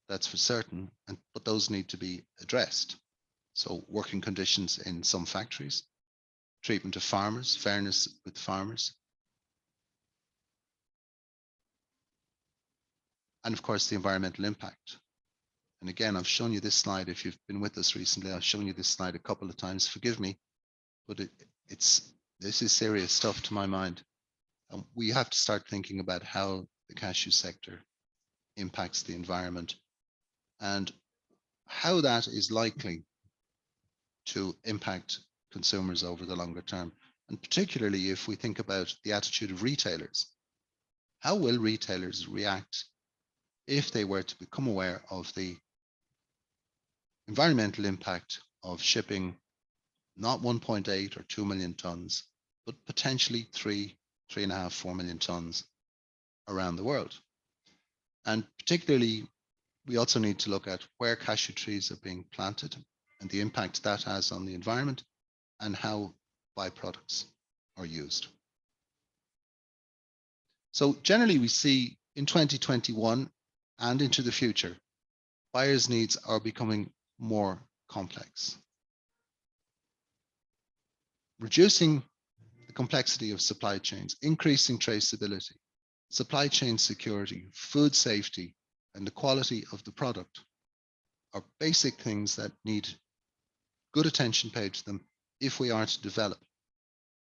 that's for certain, but those need to be addressed. So working conditions in some factories, treatment of farmers, fairness with farmers, and of course the environmental impact. And again, I've shown you this slide. If you've been with us recently, I've shown you this slide a couple of times. Forgive me, but this is serious stuff to my mind. And we have to start thinking about how the cashew sector impacts the environment and how that is likely to impact consumers over the longer term. And particularly if we think about the attitude of retailers, how will retailers react if they were to become aware of the environmental impact of shipping not 1.8 or 2 million tons, but potentially 3.5, 4 million tons around the world? And particularly, we also need to look at where cashew trees are being planted and the impact that has on the environment and how byproducts are used. So generally we see in 2021 and into the future, buyers' needs are becoming more complex. Reducing the complexity of supply chains, increasing traceability, supply chain security, food safety, and the quality of the product are basic things that need good attention paid to them if we are to develop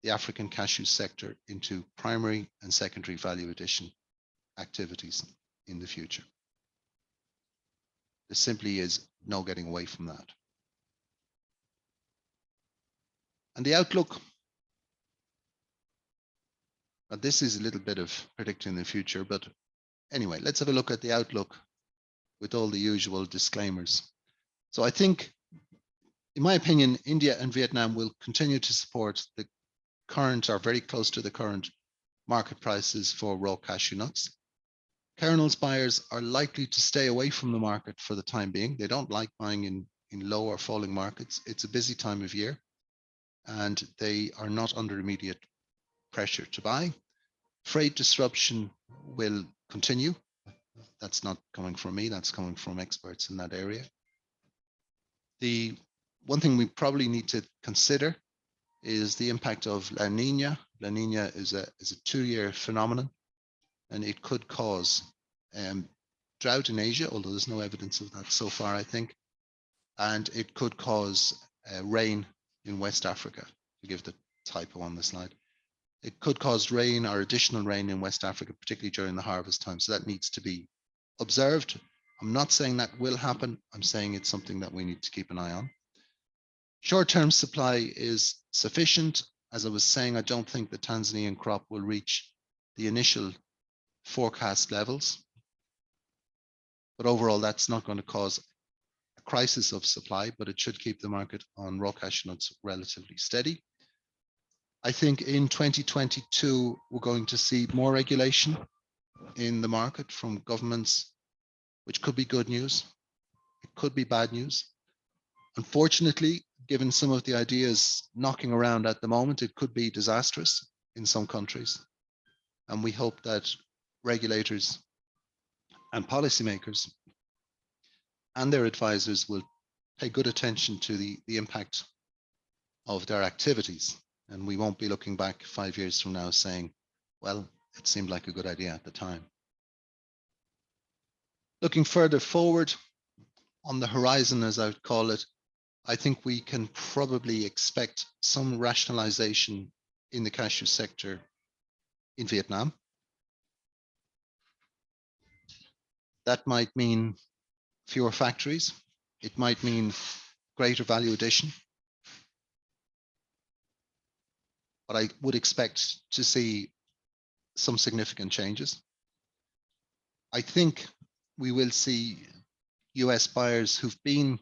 the African cashew sector into primary and secondary value addition activities in the future. There simply is no getting away from that. And the outlook, now this is a little bit of predicting the future, but anyway, let's have a look at the outlook with all the usual disclaimers. So I think, in my opinion, India and Vietnam will continue to support the current or very close to the current market prices for raw cashew nuts. Kernels buyers are likely to stay away from the market for the time being. They don't like buying in low or falling markets. It's a busy time of year, and they are not under immediate pressure to buy. Freight disruption will continue. That's not coming from me, that's coming from experts in that area. The one thing we probably need to consider is the impact of La Nina. La Nina is a 2-year phenomenon, and it could cause drought in Asia, although there's no evidence of that so far, I think. And it could cause rain in West Africa, to give the typo on the slide. It could cause rain or additional rain in West Africa, particularly during the harvest time. So that needs to be observed. I'm not saying that will happen. I'm saying it's something that we need to keep an eye on. Short-term supply is sufficient. As I was saying, I don't think the Tanzanian crop will reach the initial forecast levels. But overall, that's not going to cause a crisis of supply, but it should keep the market on raw cashew nuts relatively steady. I think in 2022, we're going to see more regulation in the market from governments, which could be good news. It could be bad news. Unfortunately, given some of the ideas knocking around at the moment, it could be disastrous in some countries. And we hope that regulators and policymakers and their advisors will pay good attention to the impact of their activities. And we won't be looking back 5 years from now saying, well, it seemed like a good idea at the time. Looking further forward on the horizon, as I would call it, I think we can probably expect some rationalization in the cashew sector in Vietnam. That might mean fewer factories. It might mean greater value addition. But I would expect to see some significant changes. I think we will see US buyers who've been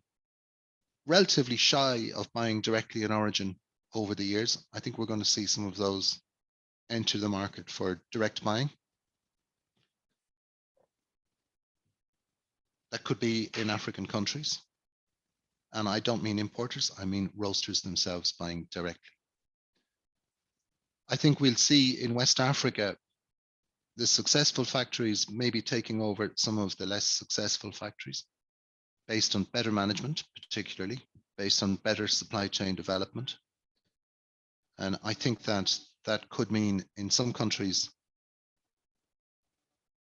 relatively shy of buying directly in origin over the years. I think we're going to see some of those enter the market for direct buying. That could be in African countries. And I don't mean importers, I mean roasters themselves buying directly. I think we'll see in West Africa, the successful factories maybe taking over some of the less successful factories based on better management, particularly based on better supply chain development. And I think that that could mean in some countries,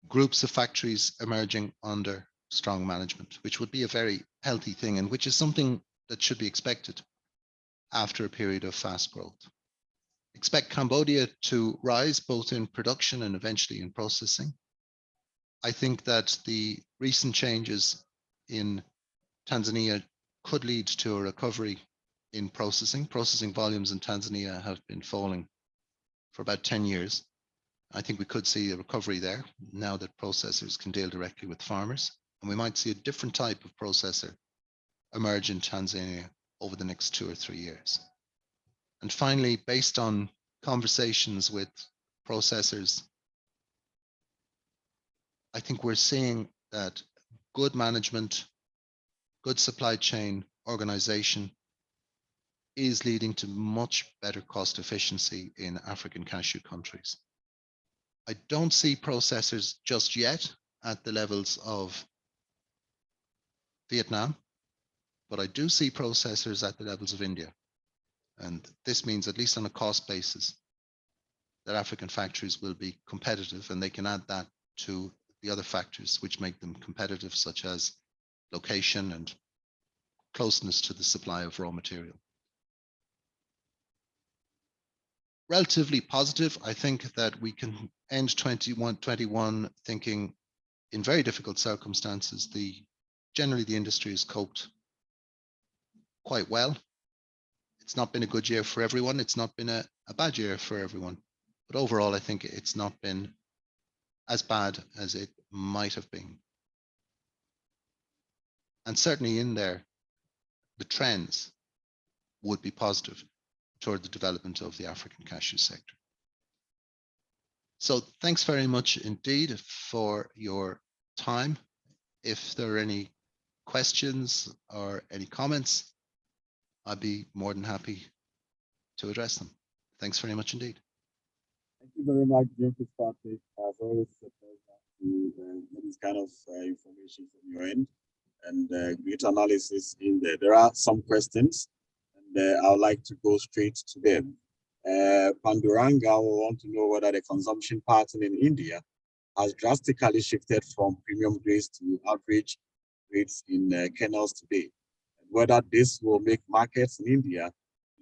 groups of factories emerging under strong management, which would be a very healthy thing and which is something that should be expected after a period of fast growth. Expect Cambodia to rise both in production and eventually in processing. I think that the recent changes in Tanzania could lead to a recovery in processing. Processing volumes in Tanzania have been falling for about 10 years. I think we could see a recovery there now that processors can deal directly with farmers. And we might see a different type of processor emerge in Tanzania over the next 2 or 3 years. And finally, based on conversations with processors, I think we're seeing that good management, good supply chain organization, is leading to much better cost efficiency in African cashew countries. I don't see processors just yet at the levels of Vietnam, but I do see processors at the levels of India. And this means, at least on a cost basis, that African factories will be competitive, and they can add that to the other factors which make them competitive, such as location and closeness to the supply of raw material. Relatively positive. I think that we can end 2021 thinking in very difficult circumstances, generally the industry has coped quite well. It's not been a good year for everyone. It's not been a bad year for everyone. But overall, I think it's not been as bad as it might have been. And certainly in there, the trends would be positive toward the development of the African cashew sector. So thanks very much indeed for your time. If there are any questions or any comments, I'd be more than happy to address them. Thanks very much indeed. Thank you very much, Jim Fitzpatrick. As always, a pleasure to get this kind of information from your end and great analysis in there. There are some questions, and I would like to go straight to them. Panduranga will want to know whether the consumption pattern in India has drastically shifted from premium grades to average grades in kernels today, and whether this will make markets in India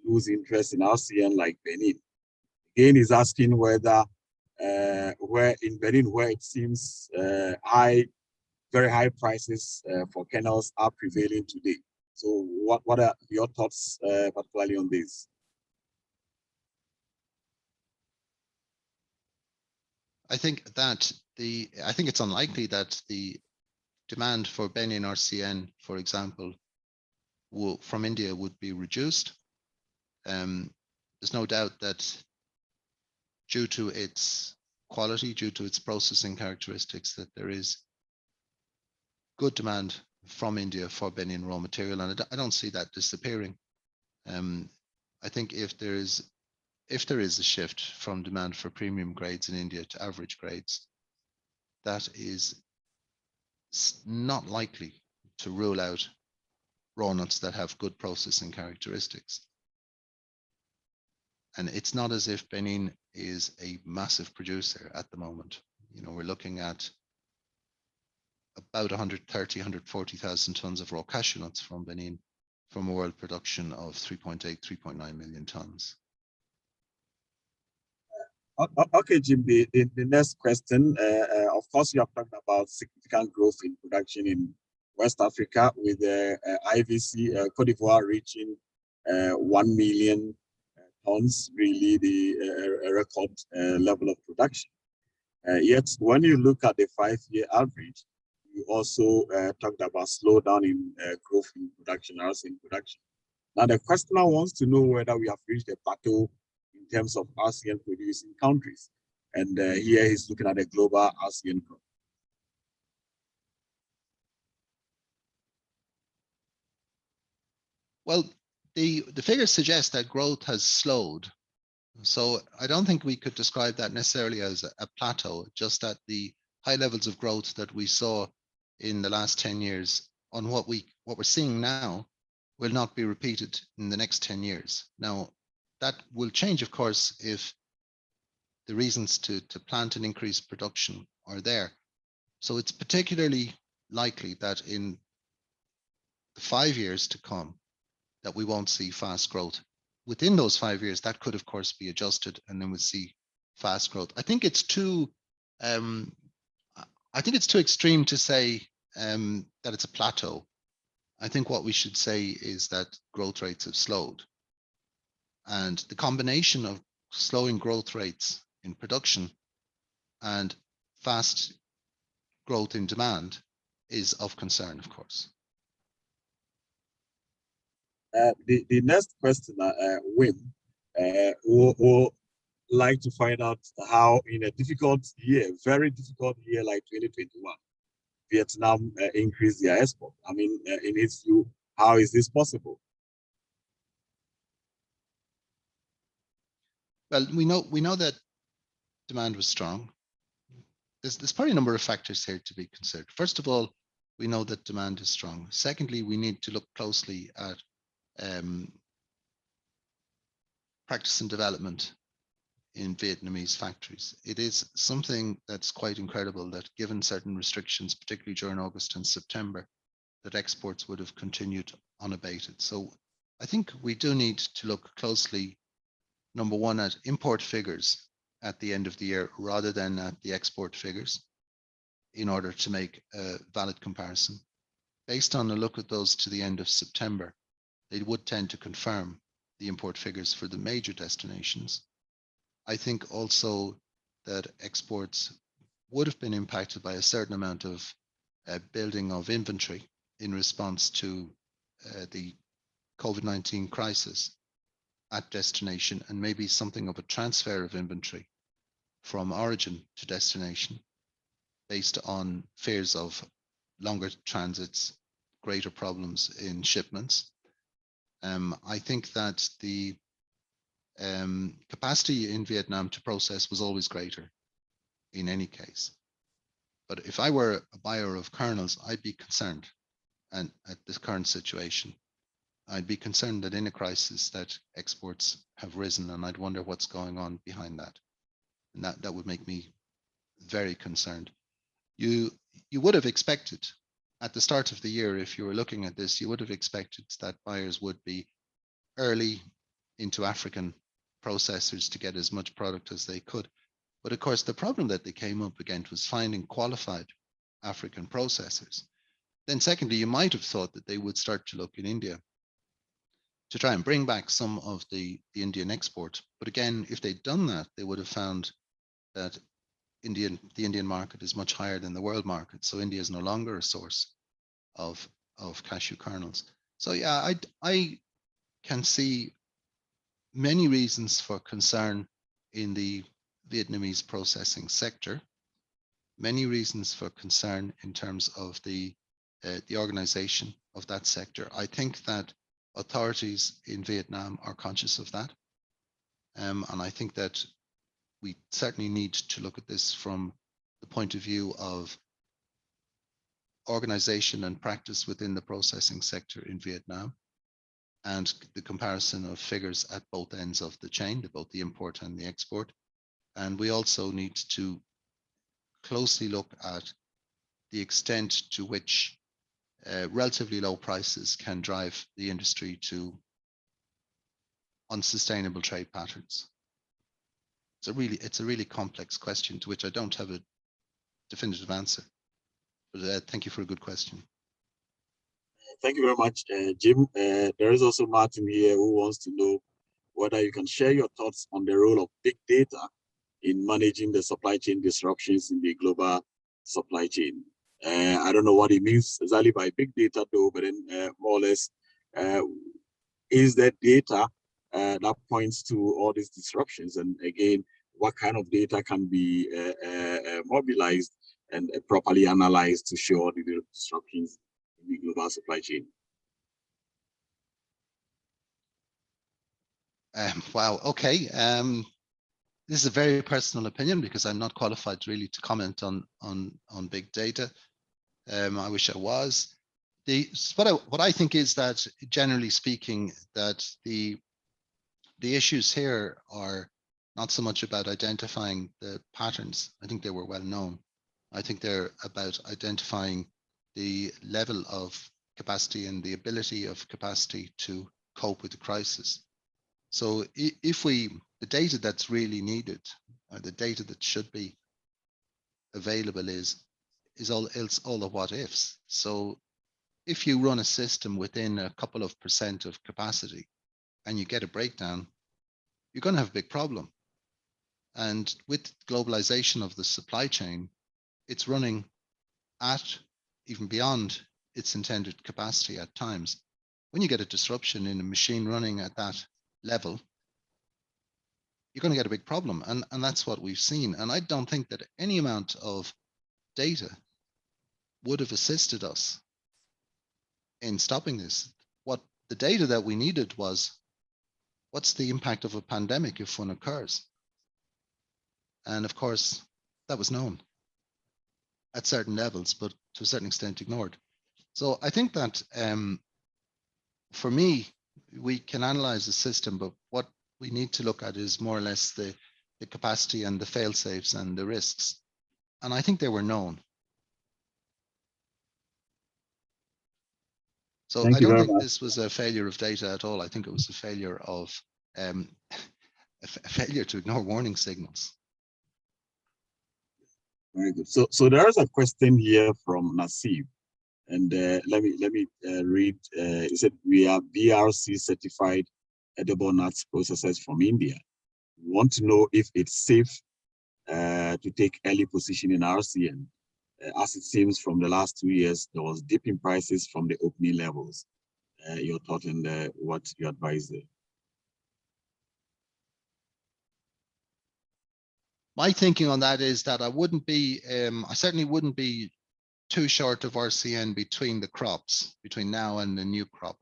lose interest in ASEAN like Benin. Again, is asking whether where in Benin, where it seems very high prices for kernels are prevailing today. So what are your thoughts particularly on this? I think it's unlikely that the demand for Benin RCN, for example, from India would be reduced. There's no doubt that due to its quality, due to its processing characteristics, that there is good demand from India for Benin raw material, and I don't see that disappearing. I think if there is a shift from demand for premium grades in India to average grades, that is not likely to rule out raw nuts that have good processing characteristics. And it's not as if Benin is a massive producer at the moment. You know, we're looking at about 130, 140,000 tons of raw cashew nuts from Benin, from a world production of 3.8, 3.9 million tons. Okay, Jim, the next question, of course, you have talked about significant growth in production in West Africa with IVC, Cote d'Ivoire reaching 1 million tons, really the record level of production. Yet, when you look at the 5-year average, you also talked about slowdown in growth in production, also in production. Now, the questioner wants to know whether we have reached a plateau in terms of ASEAN producing countries. And here he's looking at the global ASEAN growth. Well, the figures suggest that growth has slowed. So I don't think we could describe that necessarily as a plateau, just that the high levels of growth that we saw in the last 10 years on what we're seeing now will not be repeated in the next 10 years. Now, that will change, of course, if the reasons to plant and increase production are there. So it's particularly likely that in the 5 years to come, that we won't see fast growth. Within those 5 years, that could, of course, be adjusted, and then we'll see fast growth. I think it's too extreme to say that it's a plateau. I think what we should say is that growth rates have slowed. And the combination of slowing growth rates in production and fast growth in demand is of concern, of course. The next question, Wim, will like to find out how in a difficult year, very difficult year like 2021, Vietnam increased their export. I mean, in its view, how is this possible? Well, we know that demand was strong. There's probably a number of factors here to be considered. First of all, we know that demand is strong. Secondly, we need to look closely at practice and development in Vietnamese factories. It is something that's quite incredible that given certain restrictions, particularly during August and September, that exports would have continued unabated. So I think we do need to look closely, number one, at import figures at the end of the year rather than at the export figures in order to make a valid comparison. Based on a look at those to the end of September, they would tend to confirm the import figures for the major destinations. I think also that exports would have been impacted by a certain amount of building of inventory in response to the COVID-19 crisis at destination, and maybe something of a transfer of inventory from origin to destination based on fears of longer transits, greater problems in shipments. I think that the capacity in Vietnam to process was always greater in any case. But if I were a buyer of kernels, I'd be concerned. And at this current situation, I'd be concerned that in a crisis that exports have risen, and I'd wonder what's going on behind that. And that would make me very concerned. You would have expected at the start of the year, if you were looking at this, you would have expected that buyers would be early into African processors to get as much product as they could. But of course, the problem that they came up against was finding qualified African processors. Then secondly, you might have thought that they would start to look in India to try and bring back some of the Indian export. But again, if they'd done that, they would have found that the Indian market is much higher than the world market. So India is no longer a source of cashew kernels. So yeah, I can see many reasons for concern in the Vietnamese processing sector, many reasons for concern in terms of the organization of that sector. I think that authorities in Vietnam are conscious of that. And I think that we certainly need to look at this from the point of view of organization and practice within the processing sector in Vietnam, and the comparison of figures at both ends of the chain, both the import and the export. And we also need to closely look at the extent to which relatively low prices can drive the industry to unsustainable trade patterns. It's a really complex question to which I don't have a definitive answer. But thank you for a good question. Thank you very much, Jim. There is also Martin here who wants to know whether you can share your thoughts on the role of big data in managing the supply chain disruptions in the global supply chain. I don't know what he means exactly by big data though, but then more or less, is there data that points to all these disruptions? And again, what kind of data can be mobilized and properly analyzed to show the disruptions in the global supply chain? Wow, okay. This is a very personal opinion because I'm not qualified really to comment on big data. I wish I was. What I think is that, generally speaking, that the issues here are not so much about identifying the patterns. I think they were well known. I think they're about identifying the level of capacity and the ability of capacity to cope with the crisis. So if the data that's really needed, or the data that should be available is all the what ifs. So if you run a system within a couple of % of capacity and you get a breakdown, you're going to have a big problem. And with globalization of the supply chain, it's running at even beyond its intended capacity at times. When you get a disruption in a machine running at that level, you're going to get a big problem. And that's what we've seen. And I don't think that any amount of data would have assisted us in stopping this. What the data that we needed was what's the impact of a pandemic if one occurs? And of course, that was known at certain levels, but to a certain extent ignored. So I think that for me, we can analyze the system, but what we need to look at is more or less the capacity and the fail-safes and the risks. And I think they were known. So Thank I you don't very think much. this was a failure of data at all. I think it was a failure of a failure to ignore warning signals. Very good. So there is a question here from Nasib, and let me read. He said, "We are BRC certified edible nuts processors from India. We want to know if it's safe to take early position in RCN. As it seems from the last 2 years, there was dip in prices from the opening levels. Your thought and what you advise there?" My thinking on that is that I wouldn't be, I certainly wouldn't be too short of RCN between the crops, between now and the new crop.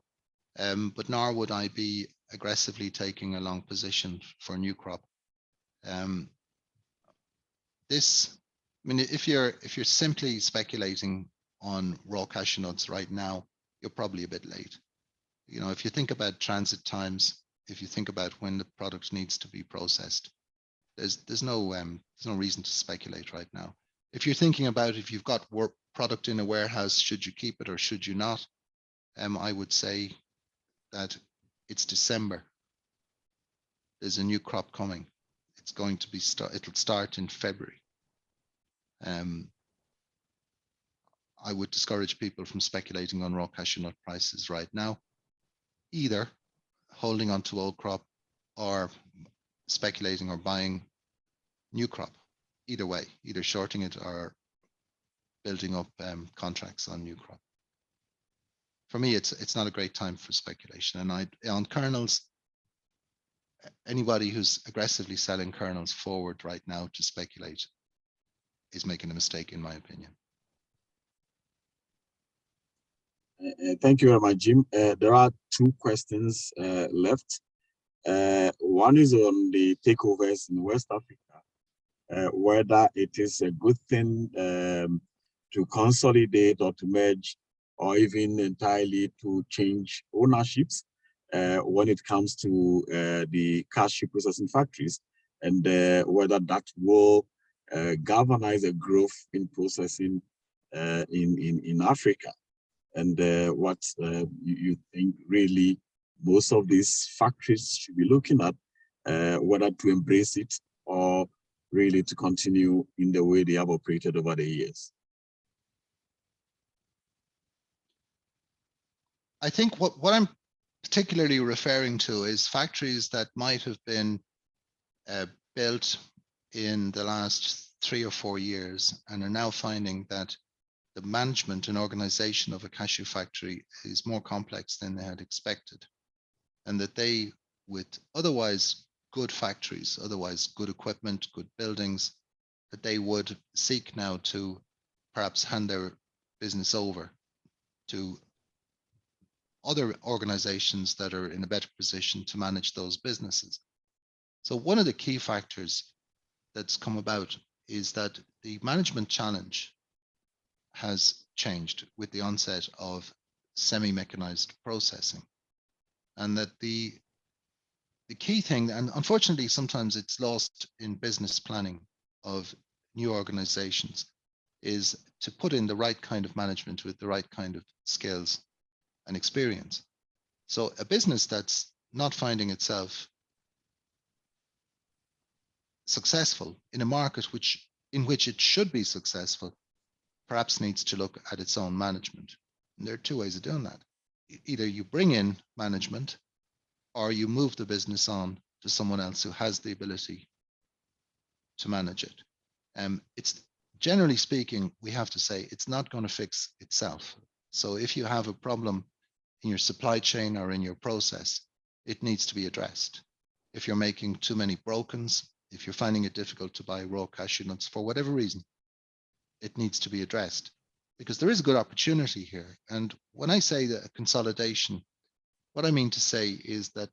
But nor would I be aggressively taking a long position for new crop. This, I mean, if you're simply speculating on raw cashew nuts right now, you're probably a bit late. You know, if you think about transit times, if you think about when the product needs to be processed, there's no reason to speculate right now. If you're thinking about if you've got product in a warehouse, should you keep it or should you not? I would say that it's December. There's a new crop coming. It's going to be it'll start in February. I would discourage people from speculating on raw cashew nut prices right now, either holding on to old crop or speculating or buying new crop. Either way, either shorting it or building up contracts on new crop. For me, it's not a great time for speculation. And on kernels, anybody who's aggressively selling kernels forward right now to speculate is making a mistake, in my opinion. Thank you very much, Jim. There are 2 questions left. One is on the takeovers in West Africa, whether it is a good thing to consolidate or to merge or even entirely to change ownerships when it comes to the cashew processing factories, and whether that will galvanize a growth in processing in Africa. And what you think really most of these factories should be looking at, whether to embrace it or really to continue in the way they have operated over the years? I think what I'm particularly referring to is factories that might have been built in the last 3 or 4 years and are now finding that the management and organization of a cashew factory is more complex than they had expected, and that they, with otherwise good factories, otherwise good equipment, good buildings, that they would seek now to perhaps hand their business over to other organizations that are in a better position to manage those businesses. So one of the key factors that's come about is that the management challenge has changed with the onset of semi-mechanized processing. And that the key thing, and unfortunately sometimes it's lost in business planning of new organizations, is to put in the right kind of management with the right kind of skills and experience. So a business that's not finding itself successful in a market in which it should be successful perhaps needs to look at its own management. And there are 2 ways of doing that. Either you bring in management or you move the business on to someone else who has the ability to manage it. It's generally speaking, we have to say it's not going to fix itself. So if you have a problem in your supply chain or in your process, it needs to be addressed. If you're making too many brokens, if you're finding it difficult to buy raw cashew nuts for whatever reason, it needs to be addressed, because there is a good opportunity here. And when I say that a consolidation, what I mean to say is that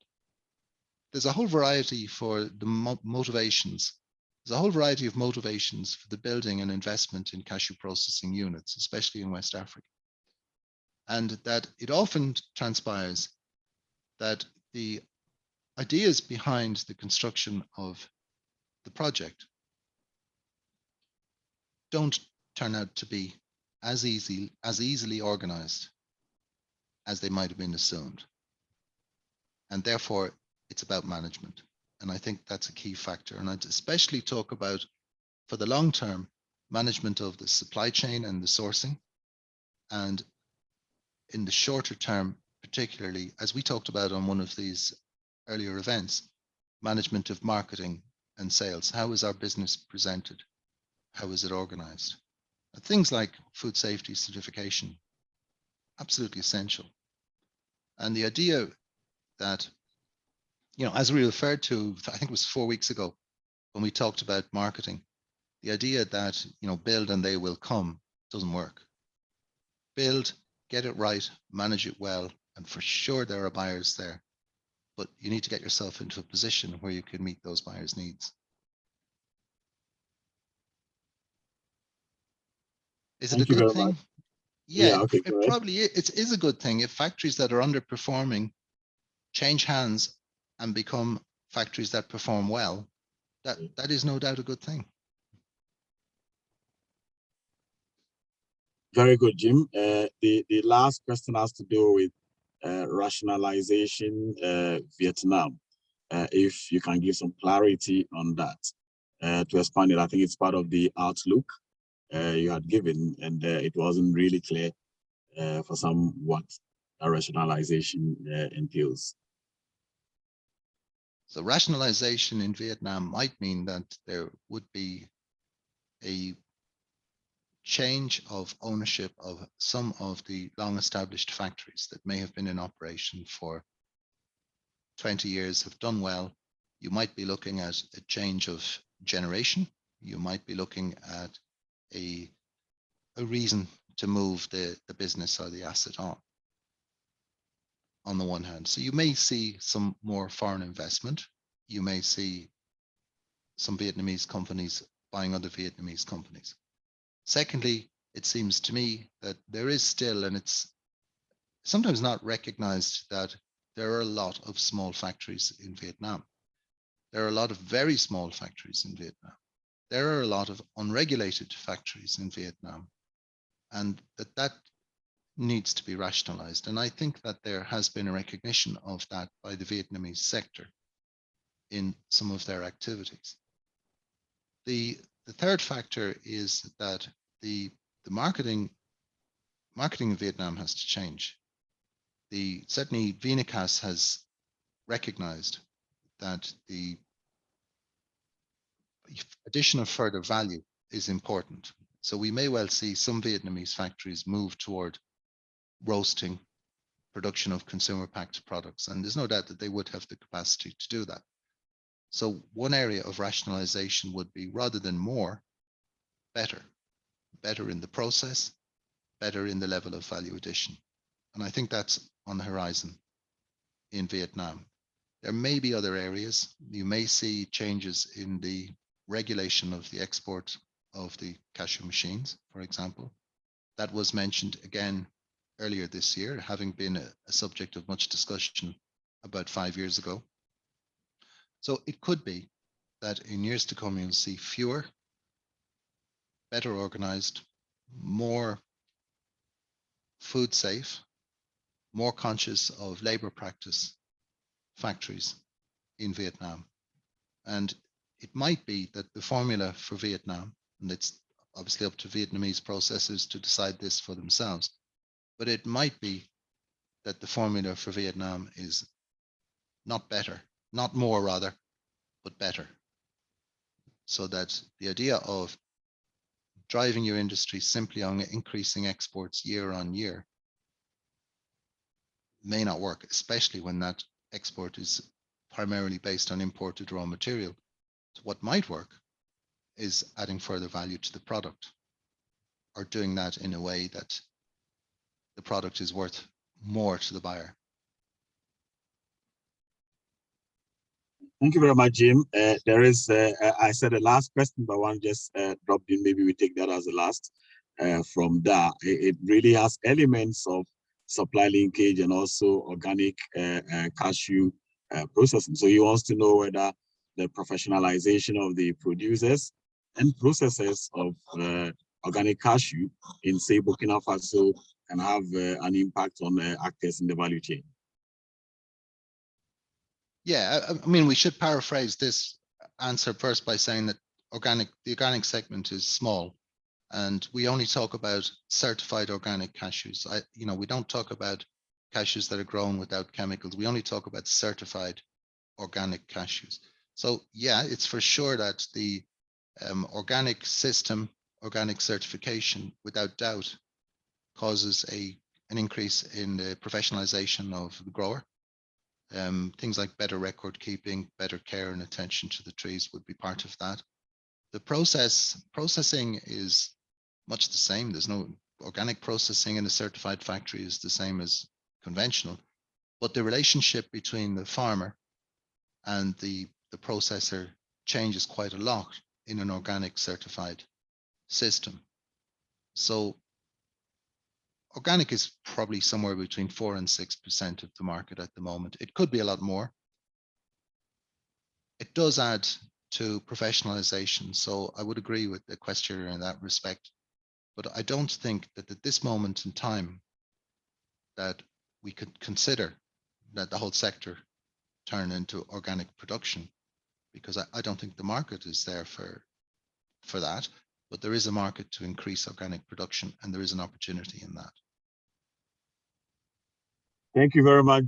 there's a whole variety for the motivations. There's a whole variety of motivations for the building and investment in cashew processing units, especially in West Africa. And that it often transpires that the ideas behind the construction of the project don't turn out to be as easily organized as they might have been assumed. And therefore, it's about management. And I think that's a key factor. And I'd especially talk about, for the long term, management of the supply chain and the sourcing. And in the shorter term, particularly, as we talked about on one of these earlier events, management of marketing and sales. How is our business presented? How is it organized? Things like food safety certification, absolutely essential. And the idea that, as we referred to, I think it was 4 weeks ago, when we talked about marketing, the idea that, build and they will come doesn't work. Build, get it right, manage it well, and for sure there are buyers there. But you need to get yourself into a position where you can meet those buyers' needs. Is it a good thing? Yeah, okay, it probably is a good thing if factories that are underperforming change hands and become factories that perform well. That is no doubt a good thing. Very good, Jim. The last question has to do with rationalization Vietnam. If you can give some clarity on that to expand it, I think it's part of the outlook you had given, and it wasn't really clear for some what a rationalization entails. So rationalization in Vietnam might mean that there would be a change of ownership of some of the long-established factories that may have been in operation for 20 years, have done well. You might be looking at a change of generation. You might be looking at a reason to move the business or the asset on the one hand. So you may see some more foreign investment. You may see some Vietnamese companies buying other Vietnamese companies. Secondly, it seems to me that there is still, and it's sometimes not recognized, that there are a lot of small factories in Vietnam. There are a lot of very small factories in Vietnam. There are a lot of unregulated factories in Vietnam, and that needs to be rationalized. And I think that there has been a recognition of that by the Vietnamese sector in some of their activities. The third factor is that the marketing in Vietnam has to change. Certainly Vinacas has recognized that the addition of further value is important. So we may well see some Vietnamese factories move toward roasting, production of consumer packed products. And there's no doubt that they would have the capacity to do that. So one area of rationalization would be, rather than more, better. Better in the process, better in the level of value addition. And I think that's on the horizon in Vietnam. There may be other areas. You may see changes in the regulation of the export of the cashew machines, for example. That was mentioned again earlier this year, having been a subject of much discussion about 5 years ago. So it could be that in years to come, you'll see fewer, better organized, more food safe, more conscious of labor practice factories in Vietnam. And it might be that the formula for Vietnam, and it's obviously up to Vietnamese processors to decide this for themselves, but it might be that the formula for Vietnam is not better, not more rather, but better. So that the idea of driving your industry simply on increasing exports year on year may not work, especially when that export is primarily based on imported raw material. So what might work is adding further value to the product, or doing that in a way that the product is worth more to the buyer. Thank you very much, Jim. There is, I said the last question, but one just dropped in. Maybe we take that as the last. From there, it really has elements of supply linkage and also organic cashew processing. So he wants to know whether the professionalization of the producers and processors of organic cashew in, say, Burkina Faso can have an impact on actors in the value chain. Yeah, I mean, we should paraphrase this answer first by saying that the organic segment is small, and we only talk about certified organic cashews. We don't talk about cashews that are grown without chemicals. We only talk about certified organic cashews. So yeah, it's for sure that the organic system, organic certification, without doubt, causes an increase in the professionalization of the grower. Things like better record keeping, better care and attention to the trees would be part of that. The processing is much the same. There's no organic processing in a certified factory is the same as conventional, but the relationship between the farmer and the processor changes quite a lot in an organic certified system. So organic is probably somewhere between 4 and 6% of the market at the moment. It could be a lot more. It does add to professionalization. So I would agree with the questioner in that respect. But I don't think that at this moment in time that we could consider that the whole sector turn into organic production, because I don't think the market is there for that. But there is a market to increase organic production, and there is an opportunity in that. Thank you very much,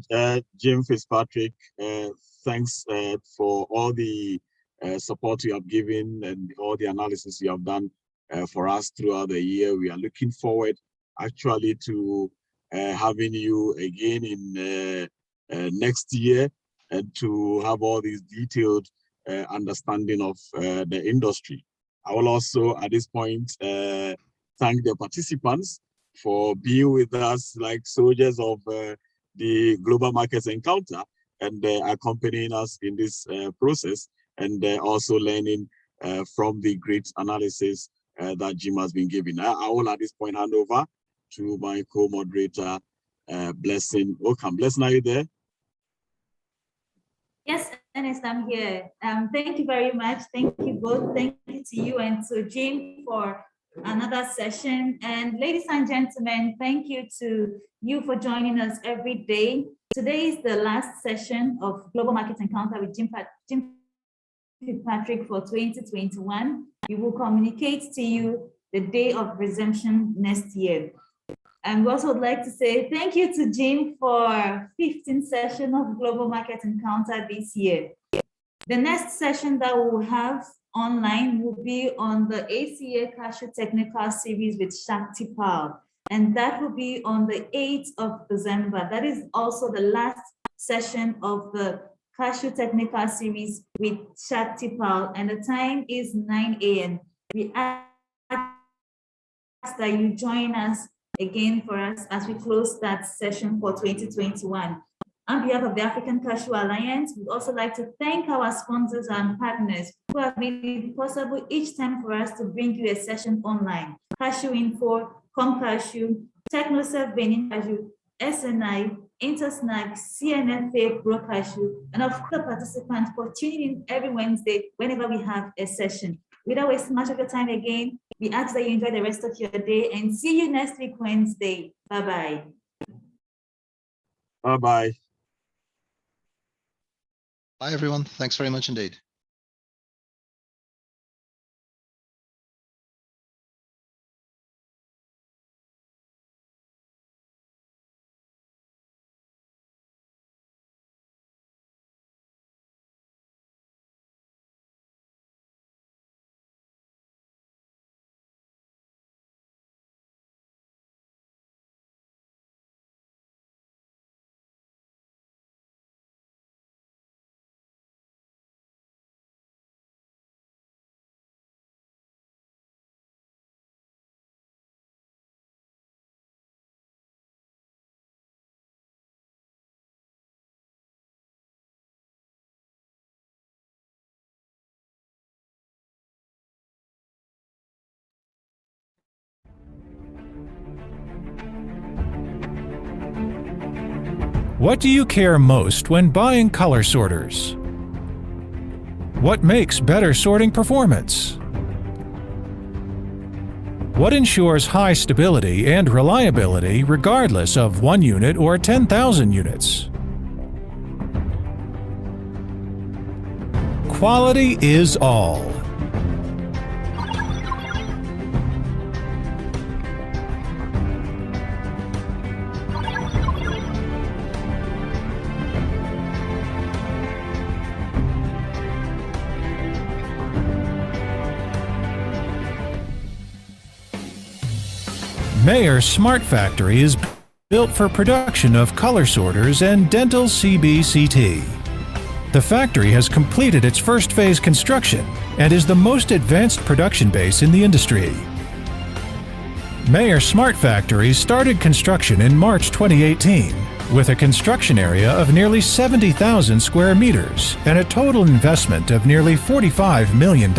Jim Fitzpatrick. Thanks for all the support you have given and all the analysis you have done for us throughout the year. We are looking forward actually to having you again in next year and to have all these detailed understanding of the industry. I will also at this point thank the participants for being with us like soldiers of the Global Markets Encounter and accompanying us in this process, and also learning from the great analysis that Jim has been giving. I will at this point hand over to my co-moderator, Blessing Okam. Blessing, are you there? Yes, Ernest, I'm here. Thank you very much. Thank you both. Thank you to you and to Jim for another session. And ladies and gentlemen, thank you to you for joining us every day. Today is the last session of Global Market Encounter with Jim Fitzpatrick for 2021. We will communicate to you the day of resumption next year. And we also would like to say thank you to Jim for 15th session of Global Market Encounter this year. The next session that we will have online will be on the ACA Cashew Technical Series with Shakti Pal. And that will be on the 8th of December. That is also the last session of the Cashew Technical Series with Shakti Pal. And the time is 9 a.m. We ask that you join us again for us as we close that session for 2021. On behalf of the African Cashew Alliance, we'd also like to thank our sponsors and partners who have made it possible each time for us to bring you a session online. Cashew Info, ComCashew, TechnoServe Benin Cashew, SNI, Intersnack, CNFA, Pro Cashew, and of course the participants for tuning in every Wednesday whenever we have a session. Without wasting much of your time again, we ask that you enjoy the rest of your day and see you next week, Wednesday. Bye-bye. Bye-bye. Bye, everyone. Thanks very much indeed. What do you care most when buying color sorters? What makes better sorting performance? What ensures high stability and reliability regardless of 1 unit or 10,000 units? Quality is all. Mayer Smart Factory is built for production of color sorters and dental CBCT. The factory has completed its first phase construction and is the most advanced production base in the industry. Mayer Smart Factory started construction in March 2018 with a construction area of nearly 70,000 square meters and a total investment of nearly $45 million.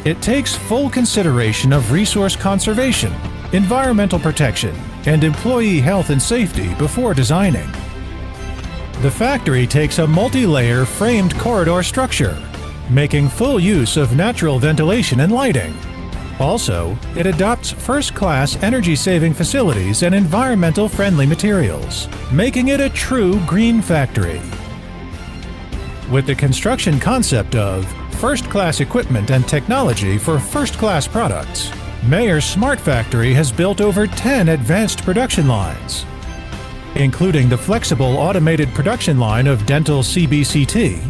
It takes full consideration of resource conservation, environmental protection, and employee health and safety before designing. The factory takes a multi-layer framed corridor structure, making full use of natural ventilation and lighting. Also, it adopts first-class energy-saving facilities and environmental-friendly materials, making it a true green factory. With the construction concept of first-class equipment and technology for first-class products, Mayer Smart Factory has built over 10 advanced production lines, including the flexible automated production line of dental CBCT,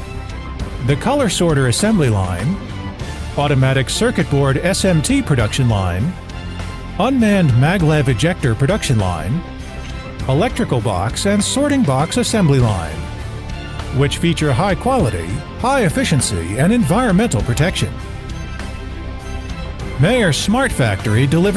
the color sorter assembly line, automatic circuit board SMT production line, unmanned maglev ejector production line, electrical box and sorting box assembly line, which feature high quality, high efficiency, and environmental protection. Mayer Smart Factory delivers